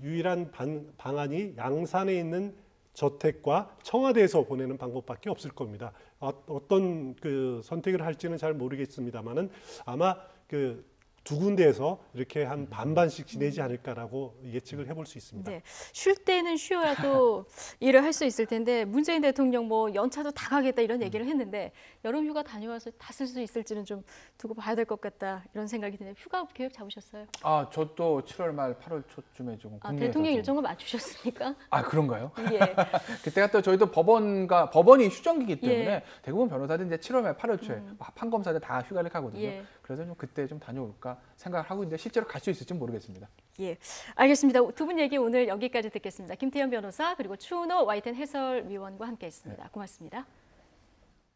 유일한 방안이 양산에 있는 저택과 청와대에서 보내는 방법밖에 없을 겁니다. 어떤 그 선택을 할지는 잘 모르겠습니다만은 아마 그 두 군데에서 이렇게 한 반반씩 지내지 않을까라고 예측을 해볼 수 있습니다.
네. 쉴 때는 쉬어야 또 일을 할 수 있을 텐데 문재인 대통령 뭐 연차도 다 가겠다 이런 얘기를 했는데 여름 휴가 다녀와서 다 쓸 수 있을지는 좀 두고 봐야 될 것 같다 이런 생각이 드네요. 휴가 계획 잡으셨어요?
저도 7월 말 8월 초쯤에 좀
대통령 일정을 맞추셨습니까?
그런가요?
예.
그때가 또 저희도 법원이 휴정기이기 때문에 대부분 변호사들 이제 7월 말 8월 초에 판검사들 다 휴가를 가거든요. 그래서 좀 그때 좀 다녀올까 생각을 하고 있는데 실제로 갈 수 있을지 모르겠습니다.
예, 알겠습니다. 두 분 얘기 오늘 여기까지 듣겠습니다. 김태현 변호사 그리고 추은호 YTN 해설위원과 함께했습니다. 고맙습니다.